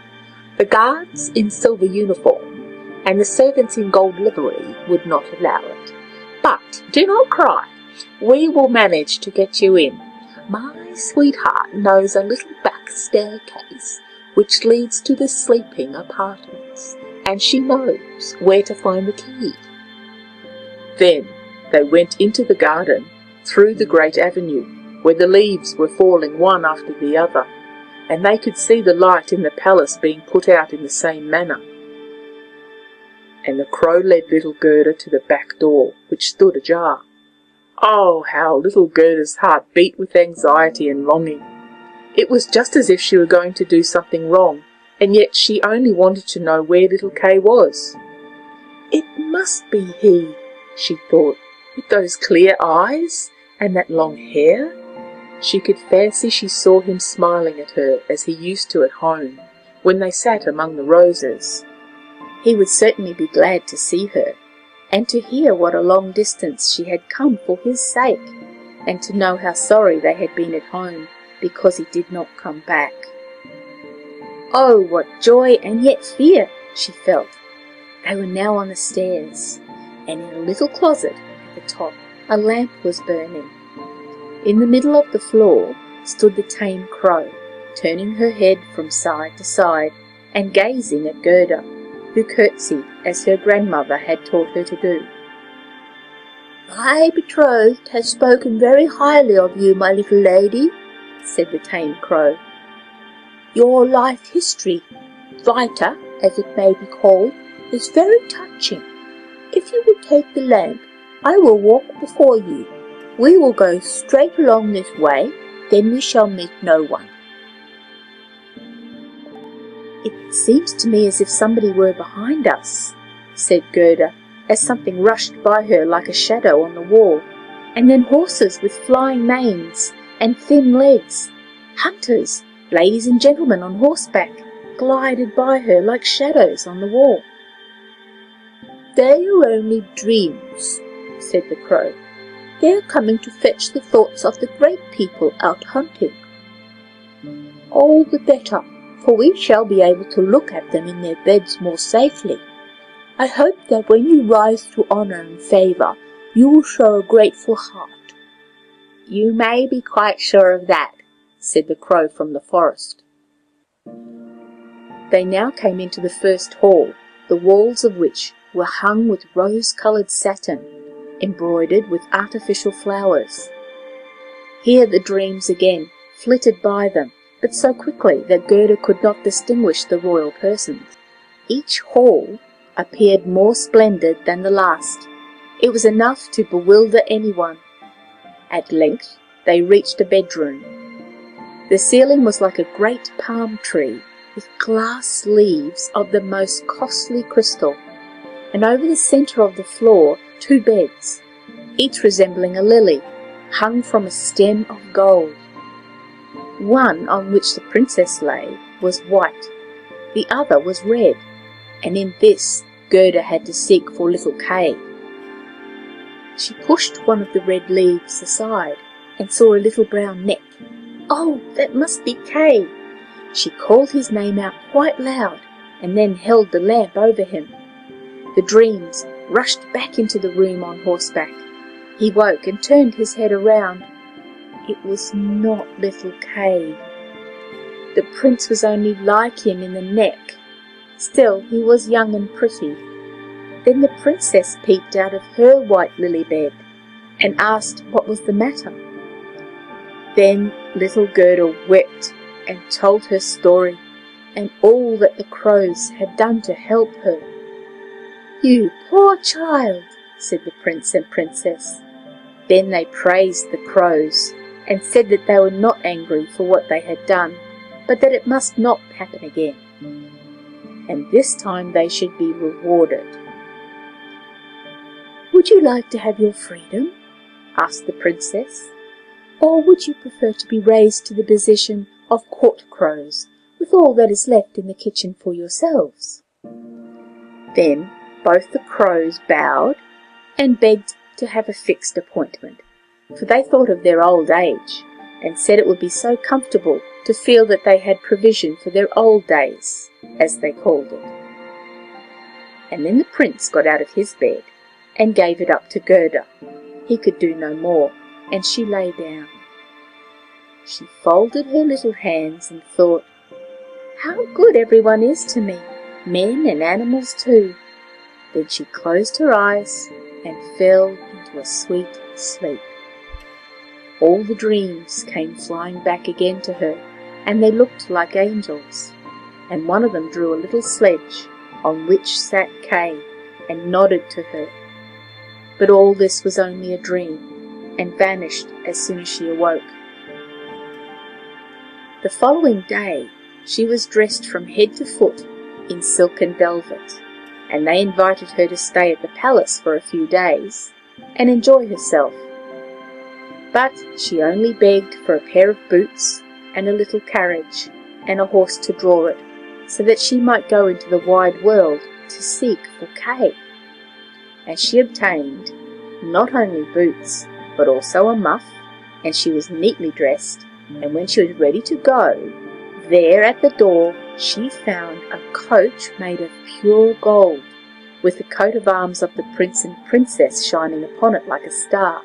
The guards in silver uniform and the servants in gold livery would not allow it. But do not cry, we will manage to get you in. My sweetheart knows a little back staircase which leads to the sleeping apartments, and she knows where to find the key." Then they went into the garden, through the great avenue, where the leaves were falling one after the other, and they could see the light in the palace being put out in the same manner. And the crow led little Gerda to the back door, which stood ajar. Oh, how little Gerda's heart beat with anxiety and longing! It was just as if she were going to do something wrong, and yet she only wanted to know where little Kay was. "It must be he," she thought, "with those clear eyes and that long hair." She could fancy she saw him smiling at her as he used to at home, when they sat among the roses. He would certainly be glad to see her, and to hear what a long distance she had come for his sake, and to know how sorry they had been at home because he did not come back. Oh, what joy and yet fear she felt! They were now on the stairs, and in a little closet at the top a lamp was burning. In the middle of the floor stood the tame crow, turning her head from side to side and gazing at Gerda, who curtsied as her grandmother had taught her to do. "My betrothed has spoken very highly of you, my little lady," said the tame crow. "Your life history, writer, as it may be called, is very touching. If you will take the lamp, I will walk before you. We will go straight along this way, then we shall meet no one." "It seems to me as if somebody were behind us," said Gerda, as something rushed by her like a shadow on the wall, and then horses with flying manes and thin legs, hunters, ladies and gentlemen on horseback, glided by her like shadows on the wall. "They are only dreams," said the crow. They are coming to fetch the thoughts of the great people out hunting. All the better, for we shall be able to look at them in their beds more safely. I hope that when you rise to honour and favour, you will show a grateful heart." "You may be quite sure of that," said the crow from the forest. They now came into the first hall, the walls of which were hung with rose-coloured satin, embroidered with artificial flowers. Here the dreams again flitted by them, but so quickly that Gerda could not distinguish the royal persons. Each hall appeared more splendid than the last. It was enough to bewilder anyone. At length they reached a bedroom. The ceiling was like a great palm tree, with glass leaves of the most costly crystal, and over the centre of the floor 2 beds, each resembling a lily, hung from a stem of gold. One on which the princess lay was white, the other was red, and in this Gerda had to seek for little Kai. She pushed one of the red leaves aside and saw a little brown neck. "Oh, that must be Kai!" She called his name out quite loud and then held the lamp over him. The dreams rushed back into the room on horseback. He woke and turned his head around. It was not little Kai. The prince was only like him in the neck. Still, he was young and pretty. Then the princess peeped out of her white lily bed and asked what was the matter. Then little Gerda wept and told her story, and all that the crows had done to help her. "You poor child," said the prince and princess. Then they praised the crows, and said that they were not angry for what they had done, but that it must not happen again, and this time they should be rewarded. "Would you like to have your freedom?" asked the princess. "Or would you prefer to be raised to the position of court crows, with all that is left in the kitchen for yourselves?" Then both the crows bowed and begged to have a fixed appointment, for they thought of their old age, and said it would be so comfortable to feel that they had provision for their old days, as they called it. And then the prince got out of his bed and gave it up to Gerda. He could do no more, and she lay down. She folded her little hands and thought, "How good everyone is to me, men and animals too." Then she closed her eyes and fell into a sweet sleep. All the dreams came flying back again to her, and they looked like angels, and one of them drew a little sledge on which sat Kay and nodded to her. But all this was only a dream, and vanished as soon as she awoke. The following day she was dressed from head to foot in silk and velvet, and they invited her to stay at the palace for a few days and enjoy herself. But she only begged for a pair of boots and a little carriage and a horse to draw it, so that she might go into the wide world to seek for Kay. And she obtained not only boots, but also a muff, and she was neatly dressed, and when she was ready to go, there at the door she found a coach made of pure gold, with the coat of arms of the prince and princess shining upon it like a star,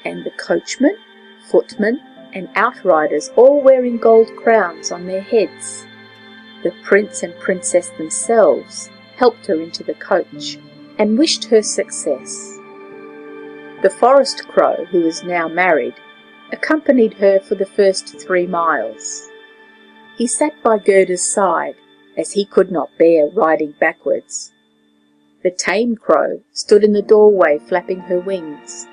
and the coachman, footman, and outriders all wearing gold crowns on their heads. The prince and princess themselves helped her into the coach, and wished her success. The forest crow, who was now married, accompanied her for the first 3 miles. He sat by Gerda's side, as he could not bear riding backwards. The tame crow stood in the doorway flapping her wings.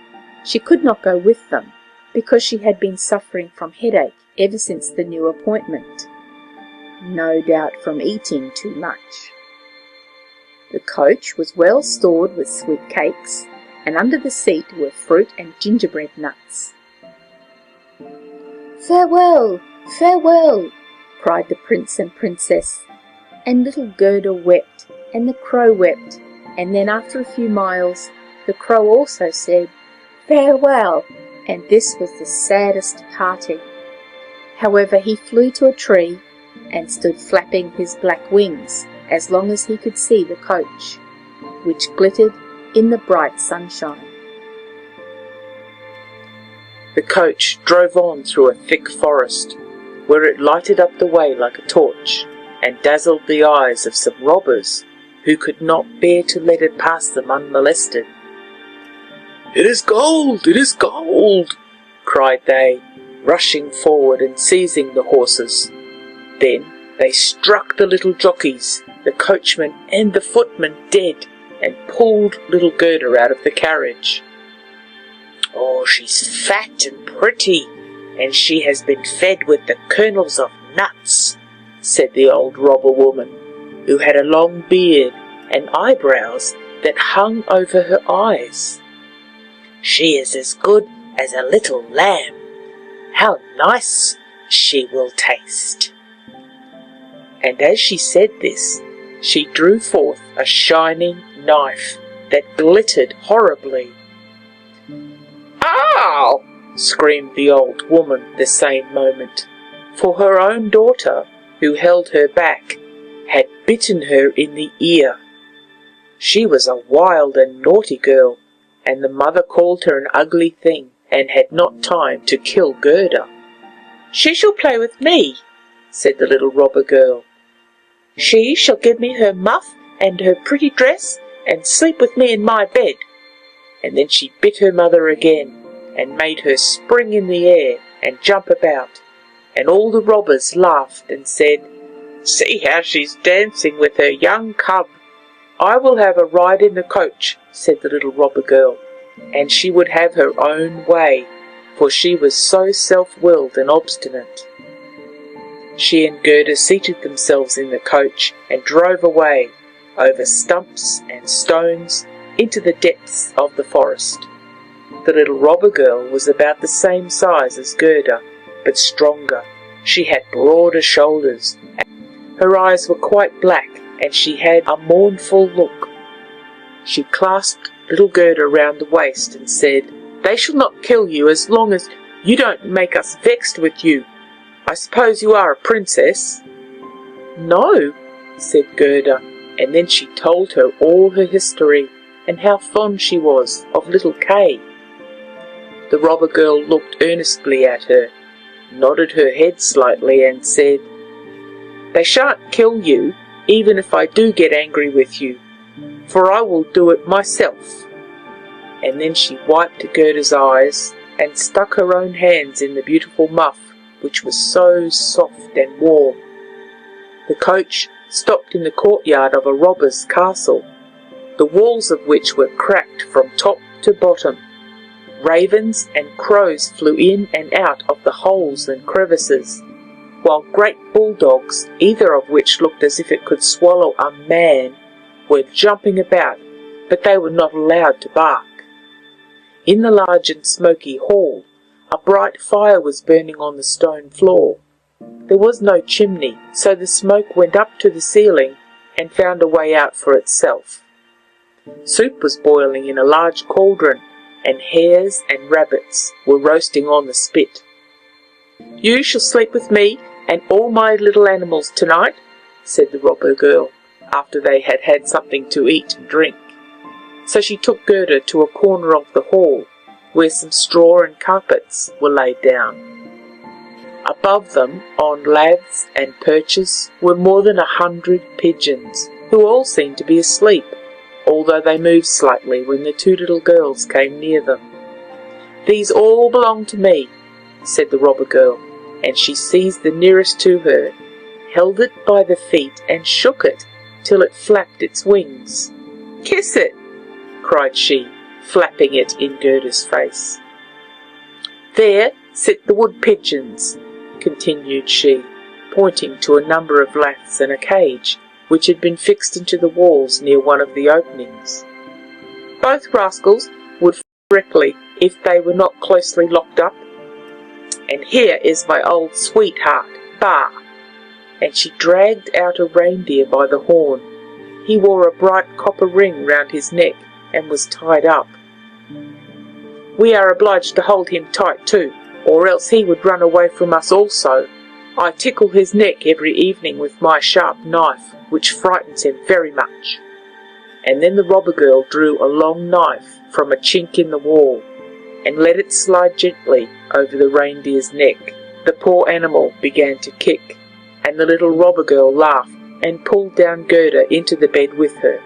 She could not go with them, because she had been suffering from headache ever since the new appointment, no doubt from eating too much. The coach was well stored with sweet cakes, and under the seat were fruit and gingerbread nuts. "Farewell, farewell!" cried the prince and princess, and little Gerda wept, and the crow wept, and then after a few miles the crow also said, Farewell!" And this was the saddest parting. However, he flew to a tree and stood flapping his black wings as long as he could see the coach, which glittered in the bright sunshine. The coach drove on through a thick forest, where it lighted up the way like a torch, and dazzled the eyes of some robbers who could not bear to let it pass them unmolested. "It is gold! It is gold!" cried they, rushing forward and seizing the horses. Then they struck the little jockeys, the coachman and the footman dead, and pulled little Gerda out of the carriage. "Oh, she's fat and pretty, and she has been fed with the kernels of nuts," said the old robber woman, who had a long beard and eyebrows that hung over her eyes. "She is as good as a little lamb. How nice she will taste." And as she said this, she drew forth a shining knife that glittered horribly. "Ow!" screamed the old woman the same moment, for her own daughter, who held her back, had bitten her in the ear. She was a wild and naughty girl, and the mother called her an ugly thing, and had not time to kill Gerda. "She shall play with me," said the little robber girl. "She shall give me her muff and her pretty dress, and sleep with me in my bed." And then she bit her mother again, and made her spring in the air and jump about, and all the robbers laughed and said, "See how she's dancing with her young cub." "I will have a ride in the coach," said the little robber girl, and she would have her own way, for she was so self-willed and obstinate. She and Gerda seated themselves in the coach and drove away, over stumps and stones, into the depths of the forest. The little robber girl was about the same size as Gerda, but stronger. She had broader shoulders. Her eyes were quite black, and she had a mournful look. She clasped little Gerda round the waist and said, "They shall not kill you as long as you don't make us vexed with you. I suppose you are a princess?" "No," said Gerda, and then she told her all her history, and how fond she was of little Kay. The robber girl looked earnestly at her, nodded her head slightly, and said, "They shan't kill you, even if I do get angry with you, for I will do it myself." And then she wiped Gerda's eyes, and stuck her own hands in the beautiful muff, which was so soft and warm. The coach stopped in the courtyard of a robber's castle, the walls of which were cracked from top to bottom. Ravens and crows flew in and out of the holes and crevices, while great bulldogs, either of which looked as if it could swallow a man, were jumping about, but they were not allowed to bark. In the large and smoky hall, a bright fire was burning on the stone floor. There was no chimney, so the smoke went up to the ceiling and found a way out for itself. Soup was boiling in a large cauldron, and hares and rabbits were roasting on the spit. "You shall sleep with me and all my little animals tonight," said the robber girl, after they had had something to eat and drink. So she took Gerda to a corner of the hall, where some straw and carpets were laid down. Above them, on laths and perches, were more than 100 pigeons, who all seemed to be asleep, although they moved slightly when the two little girls came near them. "These all belong to me," said the robber girl, and she seized the nearest to her, held it by the feet, and shook it till it flapped its wings. "Kiss it!" cried she, flapping it in Gerda's face. "There sit the wood pigeons," continued she, pointing to a number of laths and a cage, which had been fixed into the walls near one of the openings. "Both rascals would fall directly if they were not closely locked up. And here is my old sweetheart, Bar," and she dragged out a reindeer by the horn. He wore a bright copper ring round his neck and was tied up. We are obliged to hold him tight too, or else he would run away from us also. I tickle his neck every evening with my sharp knife, which frightens him very much." And then the robber girl drew a long knife from a chink in the wall, and let it slide gently over the reindeer's neck. The poor animal began to kick, and the little robber girl laughed and pulled down Gerda into the bed with her.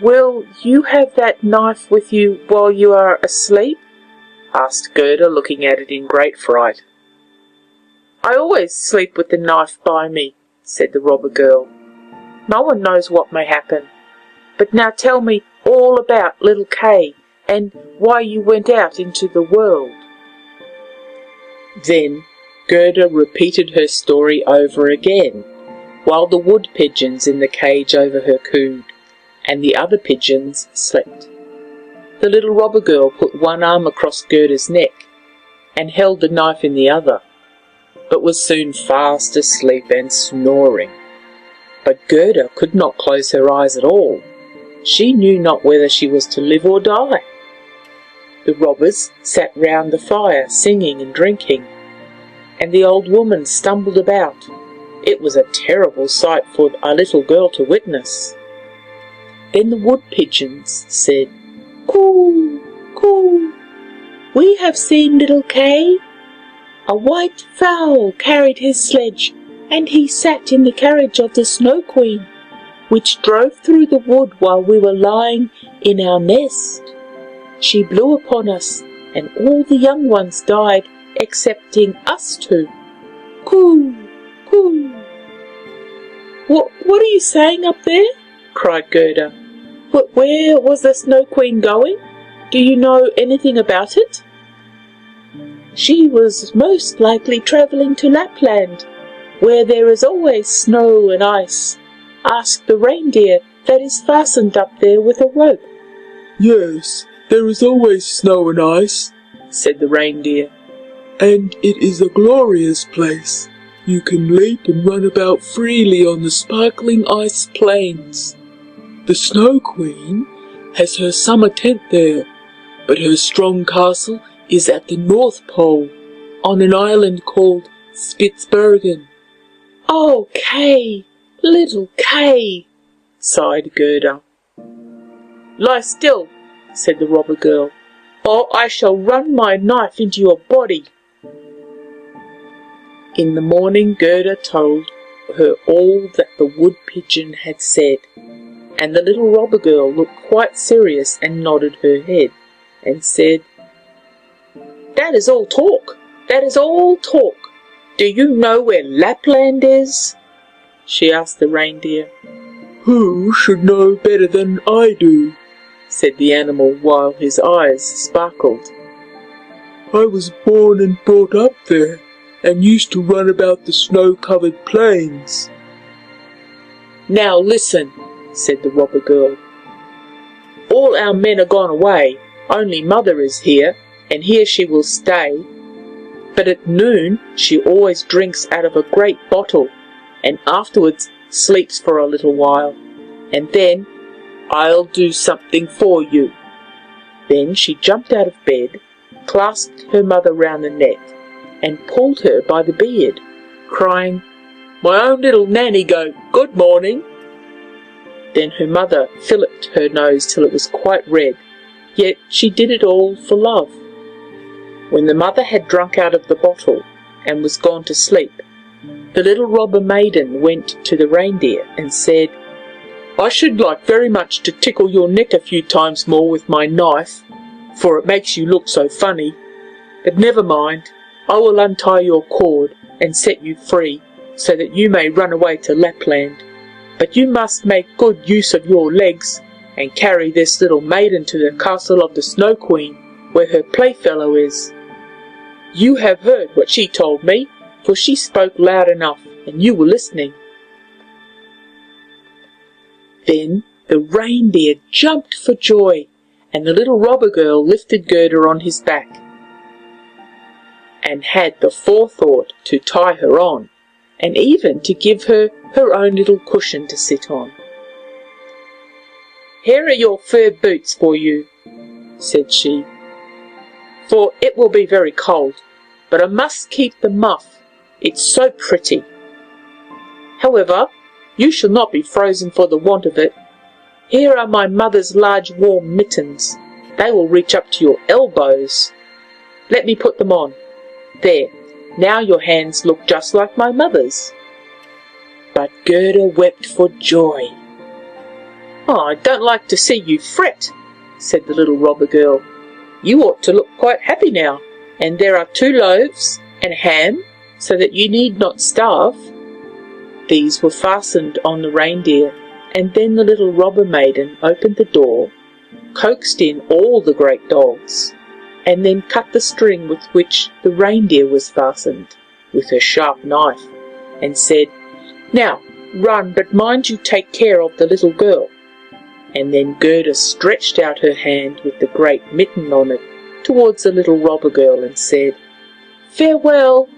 "Will you have that knife with you while you are asleep?" asked Gerda, looking at it in great fright. "I always sleep with the knife by me," said the robber girl. "No one knows what may happen. But now tell me all about little Kay, and why you went out into the world." Then Gerda repeated her story over again, while the wood pigeons in the cage over her cooed, and the other pigeons slept. The little robber girl put one arm across Gerda's neck, and held the knife in the other, but was soon fast asleep and snoring. But Gerda could not close her eyes at all. She knew not whether she was to live or die. The robbers sat round the fire singing and drinking, and the old woman stumbled about. It was a terrible sight for a little girl to witness. Then the wood pigeons said, "Coo, coo, we have seen little Kay. A white fowl carried his sledge, and he sat in the carriage of the Snow Queen, which drove through the wood while we were lying in our nest. She blew upon us, and all the young ones died, excepting us two. Coo, coo." What are you saying up there?" cried Gerda. "Where was the Snow Queen going? Do you know anything about it?" "She was most likely travelling to Lapland, where there is always snow and ice. Ask the reindeer that is fastened up there with a rope." "Yes, there is always snow and ice," said the reindeer. "and it is a glorious place. You can leap and run about freely on the sparkling ice plains. The Snow Queen has her summer tent there, but her strong castle is at the North Pole, on an island called Spitsbergen." "Oh, Kay, little Kay," sighed Gerda. "Lie still," said the robber girl, "or I shall run my knife into your body." In the morning Gerda told her all that the wood pigeon had said, and the little robber girl looked quite serious and nodded her head, and said, "That is all talk, that is all talk. Do you know where Lapland is?" she asked the reindeer. "Who should know better than I do?" said the animal, while his eyes sparkled. "I was born and brought up there, and used to run about the snow-covered plains." "Now listen," said the robber girl. "All our men are gone away, only Mother is here, and here she will stay. But at noon she always drinks out of a great bottle, and afterwards sleeps for a little while, and then I'll do something for you." Then she jumped out of bed, clasped her mother round the neck, and pulled her by the beard, crying, "My own little nanny goat, good morning." Then her mother filliped her nose till it was quite red, yet she did it all for love. When the mother had drunk out of the bottle and was gone to sleep, the little robber maiden went to the reindeer and said, "I should like very much to tickle your neck a few times more with my knife, for it makes you look so funny. But never mind, I will untie your cord and set you free, so that you may run away to Lapland. But you must make good use of your legs, and carry this little maiden to the castle of the Snow Queen, where her playfellow is. You have heard what she told me, for she spoke loud enough, and you were listening." Then the reindeer jumped for joy, and the little robber girl lifted Gerda on his back, and had the forethought to tie her on, and even to give her her own little cushion to sit on. "Here are your fur boots for you," said she, for it will be very cold, but I must keep the muff, it's so pretty. However, you shall not be frozen for the want of it. Here are my mother's large warm mittens. They will reach up to your elbows. Let me put them on. There, now your hands look just like my mother's. But Gerda wept for joy. "Oh, I don't like to see you fret," said the little robber girl. "You ought to look quite happy now, and there are 2 loaves and ham, so that you need not starve." These were fastened on the reindeer, and then the little robber maiden opened the door, coaxed in all the great dogs, and then cut the string with which the reindeer was fastened with her sharp knife, and said, "Now run, but mind you take care of the little girl." And then Gerda stretched out her hand with the great mitten on it towards the little robber girl and said, "Farewell!"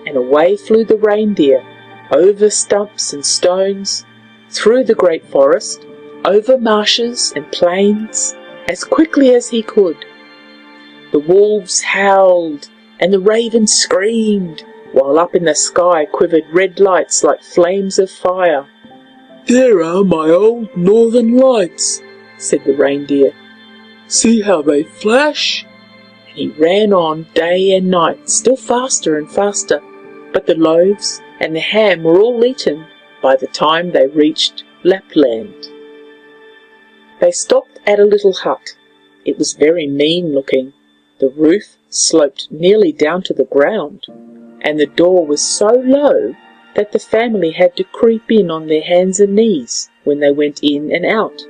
And away flew the reindeer, over stumps and stones, through the great forest, over marshes and plains, as quickly as he could. The wolves howled, and the ravens screamed, while up in the sky quivered red lights like flames of fire. "There are my old northern lights," said the reindeer. "See how they flash?" And he ran on day and night, still faster and faster, but the loaves and the ham were all eaten by the time they reached Lapland. They stopped at a little hut. It was very mean looking. The roof sloped nearly down to the ground, and the door was so low that the family had to creep in on their hands and knees when they went in and out.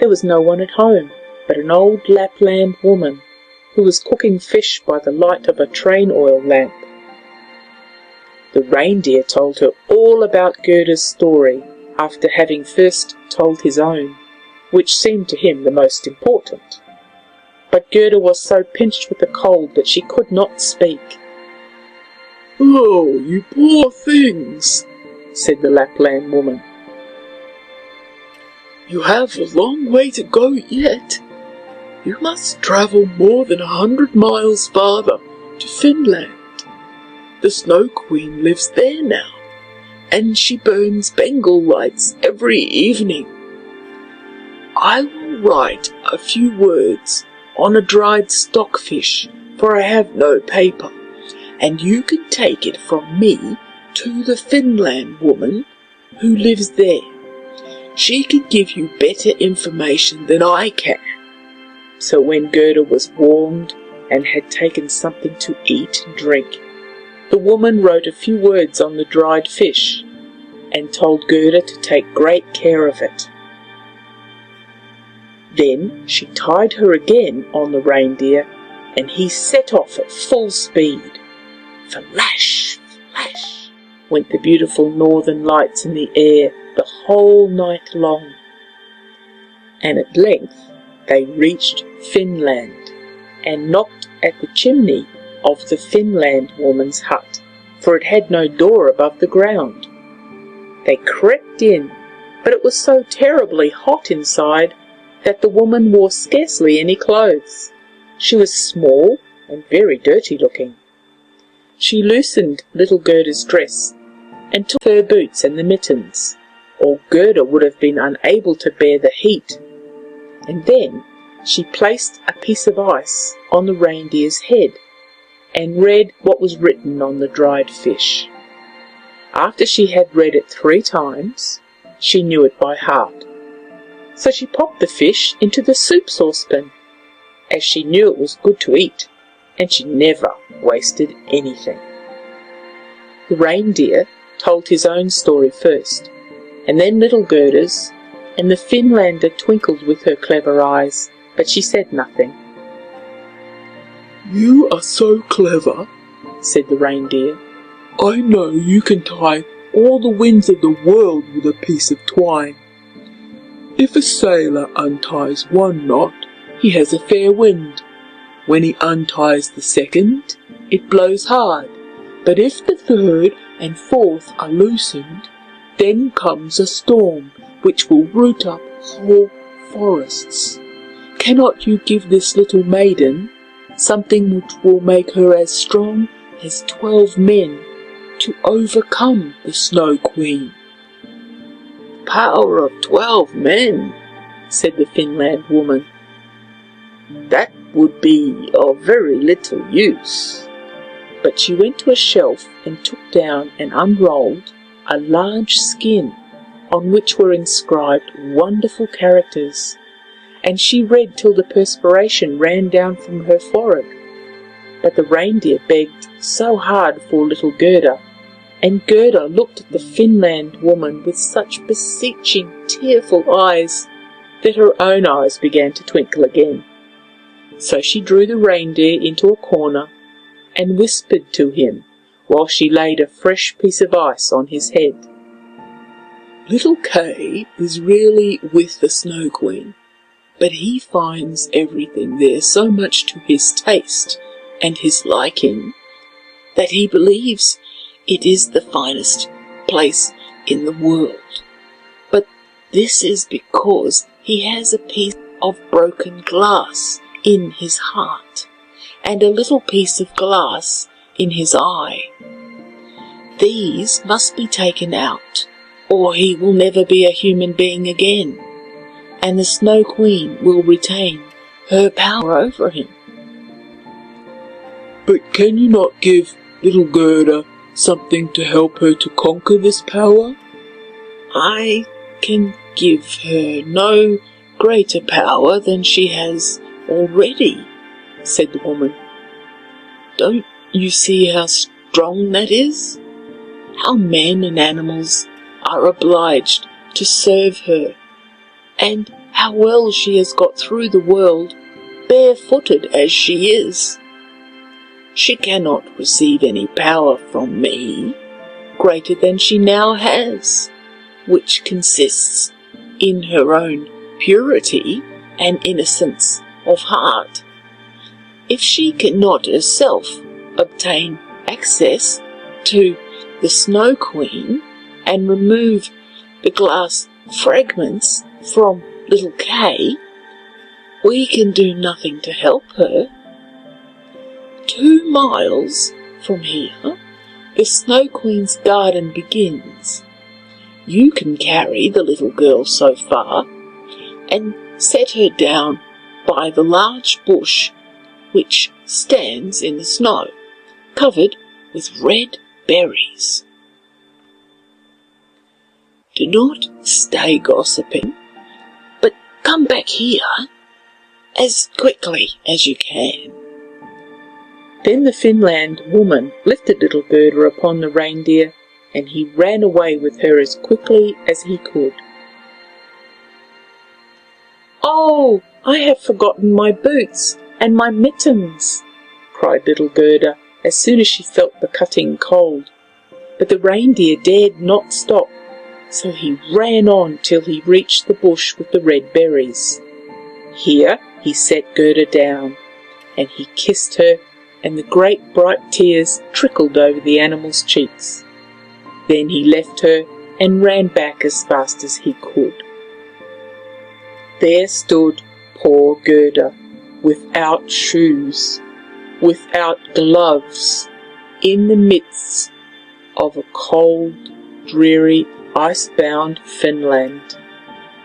There was no one at home but an old Lapland woman who was cooking fish by the light of a train oil lamp. The reindeer told her all about Gerda's story after having first told his own, which seemed to him the most important. But Gerda was so pinched with the cold that she could not speak. "Oh, you poor things," said the Lapland woman. "You have a long way to go yet. You must travel more than 100 miles farther to Finland. The Snow Queen lives there now, and she burns Bengal lights every evening. I will write a few words on a dried stockfish, for I have no paper, and you can take it from me to the Finland woman who lives there. She can give you better information than I can." So when Gerda was warmed and had taken something to eat and drink, the woman wrote a few words on the dried fish and told Gerda to take great care of it. Then she tied her again on the reindeer, and he set off at full speed. Flash, flash, went the beautiful northern lights in the air the whole night long. And at length they reached Finland, and knocked at the chimney of the Finland woman's hut, for it had no door above the ground. They crept in, but it was so terribly hot inside that the woman wore scarcely any clothes. She was small and very dirty looking. She loosened little Gerda's dress and took her boots and the mittens, or Gerda would have been unable to bear the heat. And then she placed a piece of ice on the reindeer's head and read what was written on the dried fish. After she had read it 3 times, she knew it by heart. So she popped the fish into the soup saucepan, as she knew it was good to eat, and she never wasted anything. The reindeer told his own story first, and then little Gerda's, and the Finlander twinkled with her clever eyes, but she said nothing. "You are so clever," said the reindeer. "I know you can tie all the winds of the world with a piece of twine. If a sailor unties 1 knot, he has a fair wind. When he unties the 2nd, it blows hard, but if the 3rd and 4th are loosened, then comes a storm which will root up whole forests. cannot you give this little maiden something which will make her as strong as 12 men to overcome the Snow Queen?" "Power of 12 men," said the Finland woman. "That would be of very little use." But she went to a shelf and took down and unrolled a large skin on which were inscribed wonderful characters, and she read till the perspiration ran down from her forehead. But the reindeer begged so hard for little Gerda, and Gerda looked at the Finland woman with such beseeching, tearful eyes, that her own eyes began to twinkle again. So she drew the reindeer into a corner and whispered to him, while she laid a fresh piece of ice on his head. "Little Kay is really with the Snow Queen, but he finds everything there so much to his taste and his liking that he believes it is the finest place in the world. But this is because he has a piece of broken glass in his heart, and a little piece of glass in his eye. These must be taken out, or he will never be a human being again, and the Snow Queen will retain her power over him." "But can you not give little Gerda something to help her to conquer this power?" "I can give her no greater power than she has already," said the woman. "Don't you see how strong that is? How men and animals are obliged to serve her, and how well she has got through the world, barefooted as she is. She cannot receive any power from me greater than she now has, which consists in her own purity and innocence of heart. If she cannot herself obtain access to the Snow Queen and remove the glass fragments from little Kay, we can do nothing to help her. 2 miles from here, the Snow Queen's garden begins. You can carry the little girl so far, and set her down by the large bush which stands in the snow, covered with red berries. Do not stay gossiping, but come back here as quickly as you can." Then the Finland woman lifted little Gerda upon the reindeer, and he ran away with her as quickly as he could. "Oh, I have forgotten my boots and my mittens," cried little Gerda as soon as she felt the cutting cold. But the reindeer dared not stop, so he ran on till he reached the bush with the red berries. Here he set Gerda down, and he kissed her, and the great bright tears trickled over the animal's cheeks. Then he left her and ran back as fast as he could. There stood poor Gerda, without shoes, without gloves, in the midst of a cold, dreary, ice-bound Finland.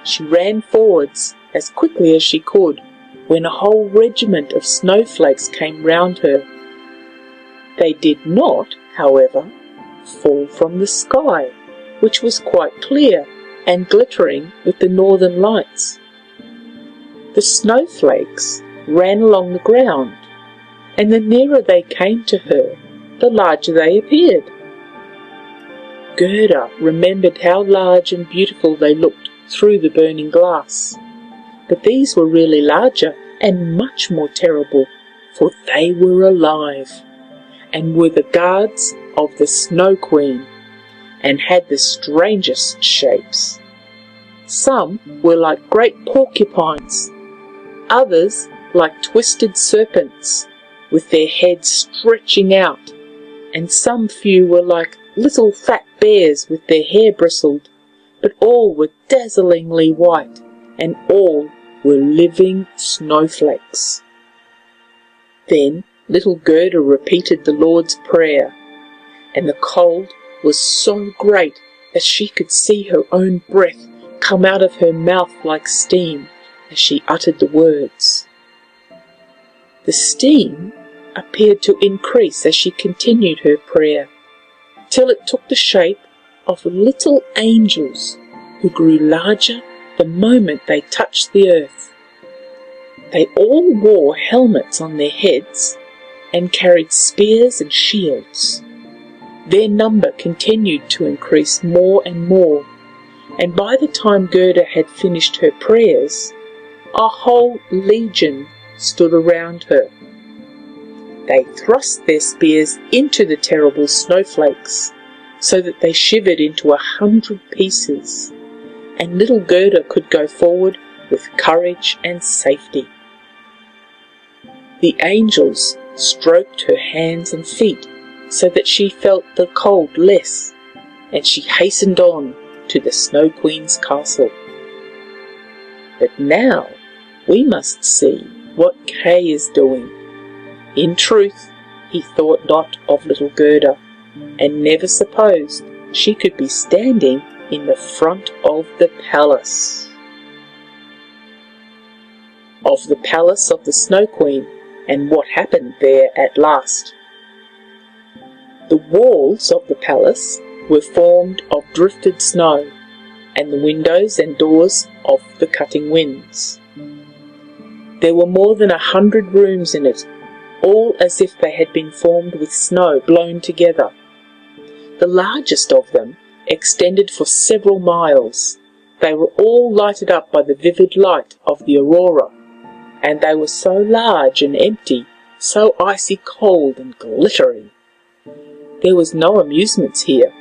She ran forwards as quickly as she could, when a whole regiment of snowflakes came round her. They did not, however, fall from the sky, which was quite clear and glittering with the northern lights. The snowflakes ran along the ground, and the nearer they came to her, the larger they appeared. Gerda remembered how large and beautiful they looked through the burning glass, but these were really larger and much more terrible, for they were alive, and were the guards of the Snow Queen, and had the strangest shapes. Some were like great porcupines, others like twisted serpents, with their heads stretching out, and some few were like little fat bears with their hair bristled, but all were dazzlingly white, and all were living snowflakes. Then little Gerda repeated the Lord's Prayer, and the cold was so great that she could see her own breath come out of her mouth like steam as she uttered the words. The steam appeared to increase as she continued her prayer, till it took the shape of little angels who grew larger the moment they touched the earth. They all wore helmets on their heads and carried spears and shields. Their number continued to increase more and more, and by the time Gerda had finished her prayers, a whole legion stood around her. They thrust their spears into the terrible snowflakes, so that they shivered into 100 pieces, and little Gerda could go forward with courage and safety. The angels stroked her hands and feet so that she felt the cold less, and she hastened on to the Snow Queen's castle. But now we must see what Kay is doing. In truth, he thought not of little Gerda, and never supposed she could be standing in the front of the palace. Of the palace of the Snow Queen, and what happened there at last. The walls of the palace were formed of drifted snow, and the windows and doors of the cutting winds. There were more than 100 rooms in it, all as if they had been formed with snow blown together. The largest of them extended for several miles. They were all lighted up by the vivid light of the aurora, and they were so large and empty, so icy cold and glittering. There was no amusements here,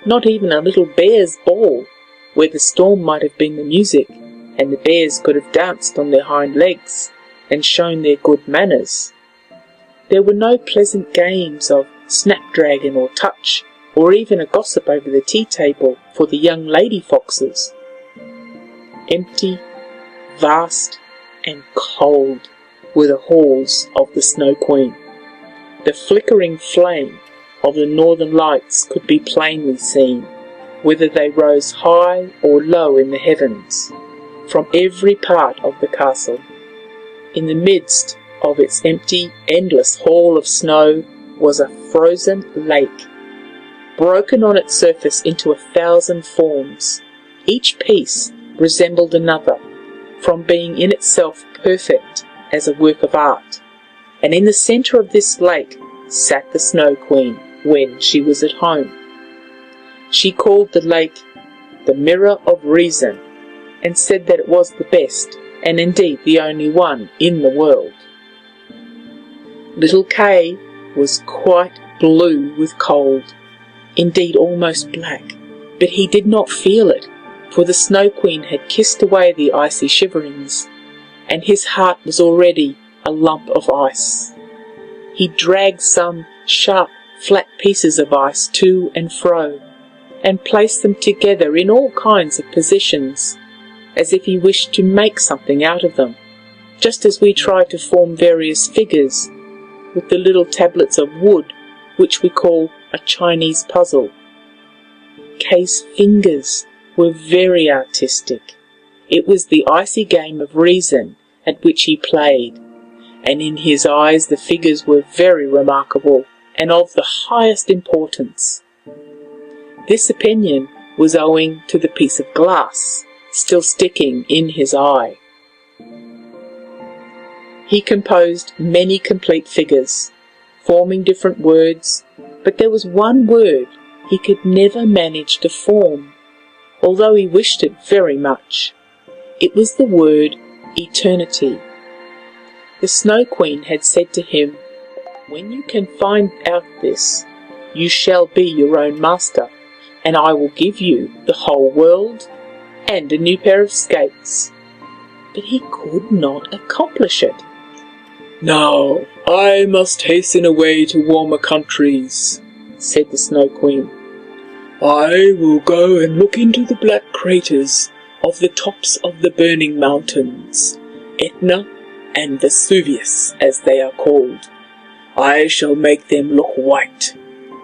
not even a little bear's ball, where the storm might have been the music, and the bears could have danced on their hind legs and shown their good manners. There were no pleasant games of snapdragon or touch, or even a gossip over the tea table for the young lady foxes. Empty, vast, and cold were the halls of the Snow Queen. The flickering flame of the northern lights could be plainly seen, whether they rose high or low in the heavens, from every part of the castle. In the midst of its empty, endless hall of snow was a frozen lake, broken on its surface into 1,000 forms. Each piece resembled another, from being in itself perfect as a work of art. And in the centre of this lake sat the Snow Queen when she was at home. She called the lake the Mirror of Reason, and said that it was the best, and indeed the only one in the world. Little Kay was quite blue with cold, indeed almost black, but he did not feel it, for the Snow Queen had kissed away the icy shiverings, and his heart was already a lump of ice. He dragged some sharp, flat pieces of ice to and fro, and placed them together in all kinds of positions, as if he wished to make something out of them, just as we try to form various figures with the little tablets of wood which we call a Chinese puzzle. Kay's fingers were very artistic. It was the icy game of reason at which he played, and in his eyes the figures were very remarkable and of the highest importance. This opinion was owing to the piece of glass still sticking in his eye. He composed many complete figures, forming different words, but there was one word he could never manage to form, although he wished it very much. It was the word eternity. The Snow Queen had said to him, "When you can find out this, you shall be your own master, and I will give you the whole world and a new pair of skates." But he could not accomplish it. "Now I must hasten away to warmer countries," said the Snow Queen. "I will go and look into the black craters of the tops of the burning mountains, Etna and Vesuvius, as they are called. I shall make them look white,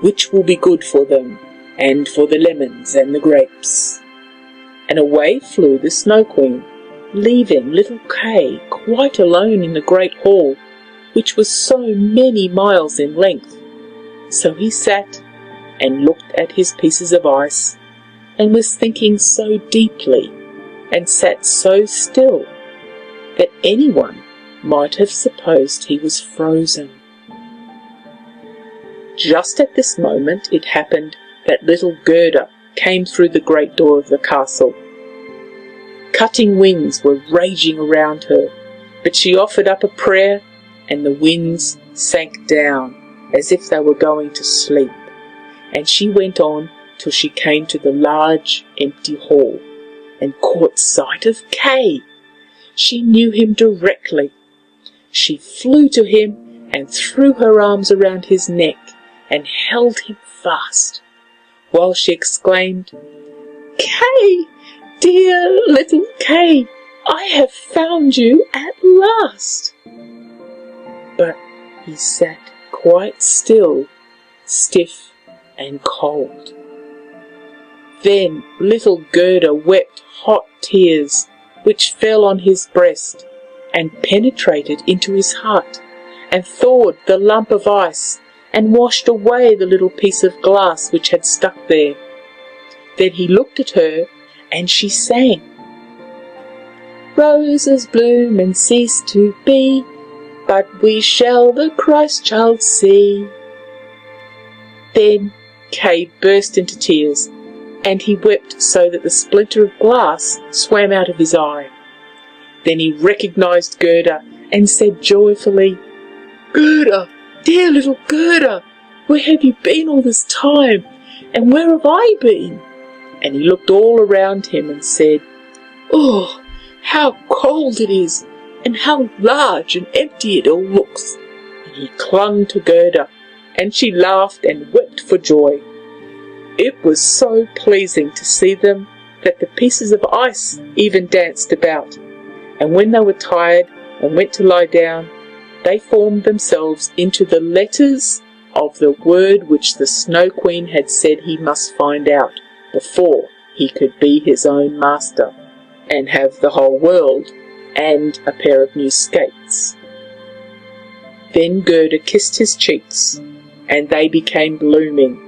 which will be good for them, and for the lemons and the grapes." And away flew the Snow Queen, leaving little Kay quite alone in the great hall, which was so many miles in length. So he sat and looked at his pieces of ice, and was thinking so deeply, and sat so still, that anyone might have supposed he was frozen. Just at this moment it happened that little Gerda came through the great door of the castle. Cutting winds were raging around her, but she offered up a prayer, and the winds sank down as if they were going to sleep, and she went on till she came to the large empty hall, and caught sight of Kay. She knew him directly. She flew to him and threw her arms around his neck and held him fast, while she exclaimed, "Kay, dear little Kay, I have found you at last." But he sat quite still, stiff and cold. Then little Gerda wept hot tears, which fell on his breast, and penetrated into his heart, and thawed the lump of ice, and washed away the little piece of glass which had stuck there. Then he looked at her, and she sang, "Roses bloom and cease to be, but we shall the Christ child see." Then Kay burst into tears, and he wept so that the splinter of glass swam out of his eye. Then he recognized Gerda, and said joyfully, "Gerda, dear little Gerda, where have you been all this time, and where have I been?" And he looked all around him and said, "Oh, how cold it is, and how large and empty it all looks." And he clung to Gerda, and she laughed and wept for joy. It was so pleasing to see them that the pieces of ice even danced about, and when they were tired and went to lie down, they formed themselves into the letters of the word which the Snow Queen had said he must find out before he could be his own master, and have the whole world, and a pair of new skates. Then Gerda kissed his cheeks, and they became blooming,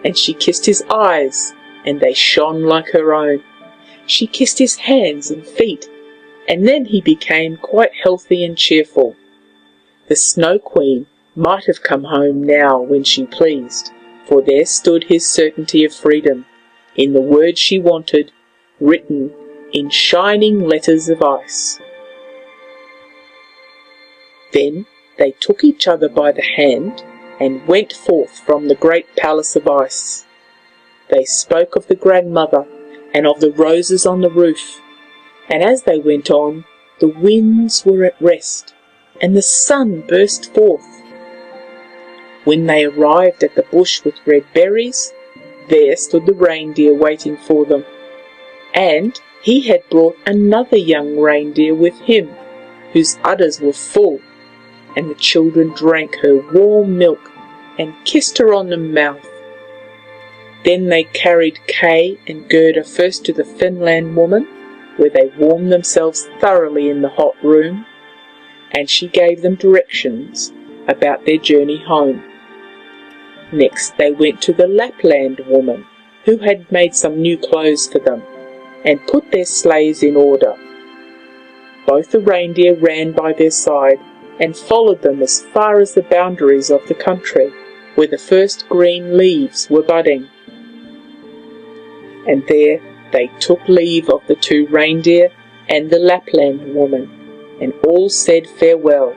and she kissed his eyes, and they shone like her own. She kissed his hands and feet, and then he became quite healthy and cheerful. The Snow Queen might have come home now when she pleased, for there stood his certainty of freedom, in the word she wanted, written in shining letters of ice. Then they took each other by the hand, and went forth from the great palace of ice. They spoke of the grandmother, and of the roses on the roof, and as they went on, the winds were at rest, and the sun burst forth. When they arrived at the bush with red berries, there stood the reindeer waiting for them, and he had brought another young reindeer with him, whose udders were full, and the children drank her warm milk and kissed her on the mouth. Then they carried Kay and Gerda first to the Finland woman, where they warmed themselves thoroughly in the hot room, and she gave them directions about their journey home. Next they went to the Lapland woman, who had made some new clothes for them, and put their sleighs in order. Both the reindeer ran by their side, and followed them as far as the boundaries of the country, where the first green leaves were budding. And there they took leave of the two reindeer and the Lapland woman, and all said farewell.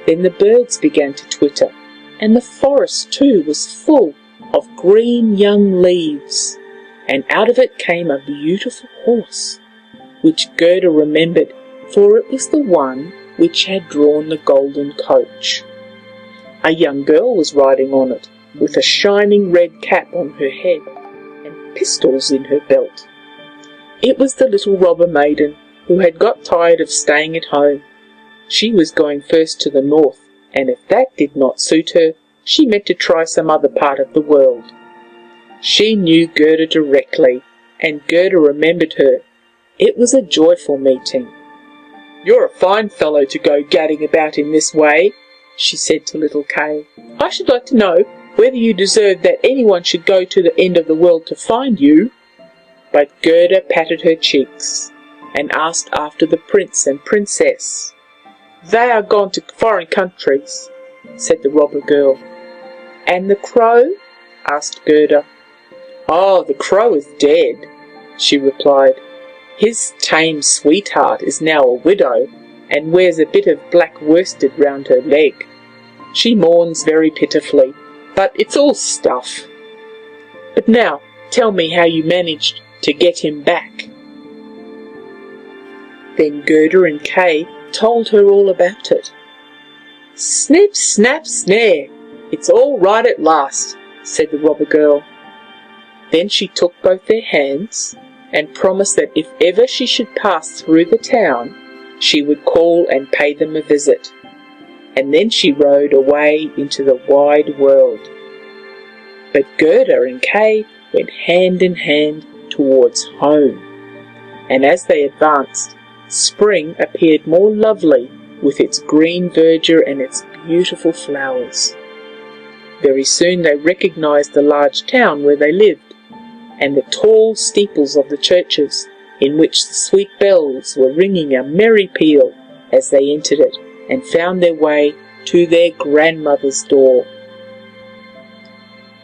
Then the birds began to twitter, and the forest too was full of green young leaves, and out of it came a beautiful horse, which Gerda remembered, for it was the one which had drawn the golden coach. A young girl was riding on it, with a shining red cap on her head, and pistols in her belt. It was the little robber maiden who had got tired of staying at home. She was going first to the north, and if that did not suit her, she meant to try some other part of the world. She knew Gerda directly, and Gerda remembered her. It was a joyful meeting. "You're a fine fellow to go gadding about in this way," she said to little Kay. "I should like to know whether you deserve that anyone should go to the end of the world to find you." But Gerda patted her cheeks and asked after the prince and princess. "They are gone to foreign countries," said the robber girl. "And the crow?" asked Gerda. "Oh, the crow is dead," she replied. "His tame sweetheart is now a widow, and wears a bit of black worsted round her leg. She mourns very pitifully, but it's all stuff. But now tell me how you managed to get him back." Then Gerda and Kay told her all about it. "Snip, snap, snare! It's all right at last," said the robber girl. Then she took both their hands and promised that if ever she should pass through the town, she would call and pay them a visit. And then she rode away into the wide world. But Gerda and Kay went hand in hand towards home, and as they advanced, spring appeared more lovely with its green verdure and its beautiful flowers. Very soon they recognized the large town where they lived, and the tall steeples of the churches, in which the sweet bells were ringing a merry peal as they entered it and found their way to their grandmother's door.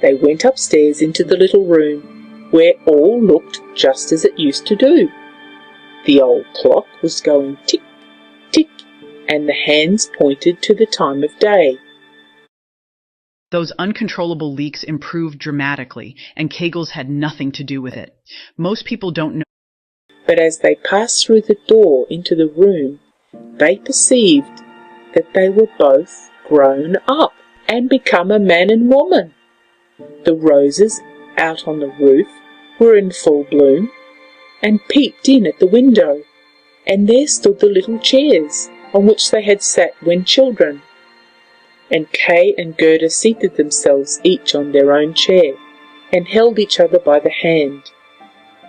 They went upstairs into the little room, where all looked just as it used to do. The old clock was going tick, tick, and the hands pointed to the time of day. Those uncontrollable leaks improved dramatically, and Kegels had nothing to do with it. Most people don't know. But as they passed through the door into the room, they perceived that they were both grown up and become a man and woman. The roses out on the roof were in full bloom, and peeped in at the window, and there stood the little chairs on which they had sat when children. And Kay and Gerda seated themselves each on their own chair, and held each other by the hand,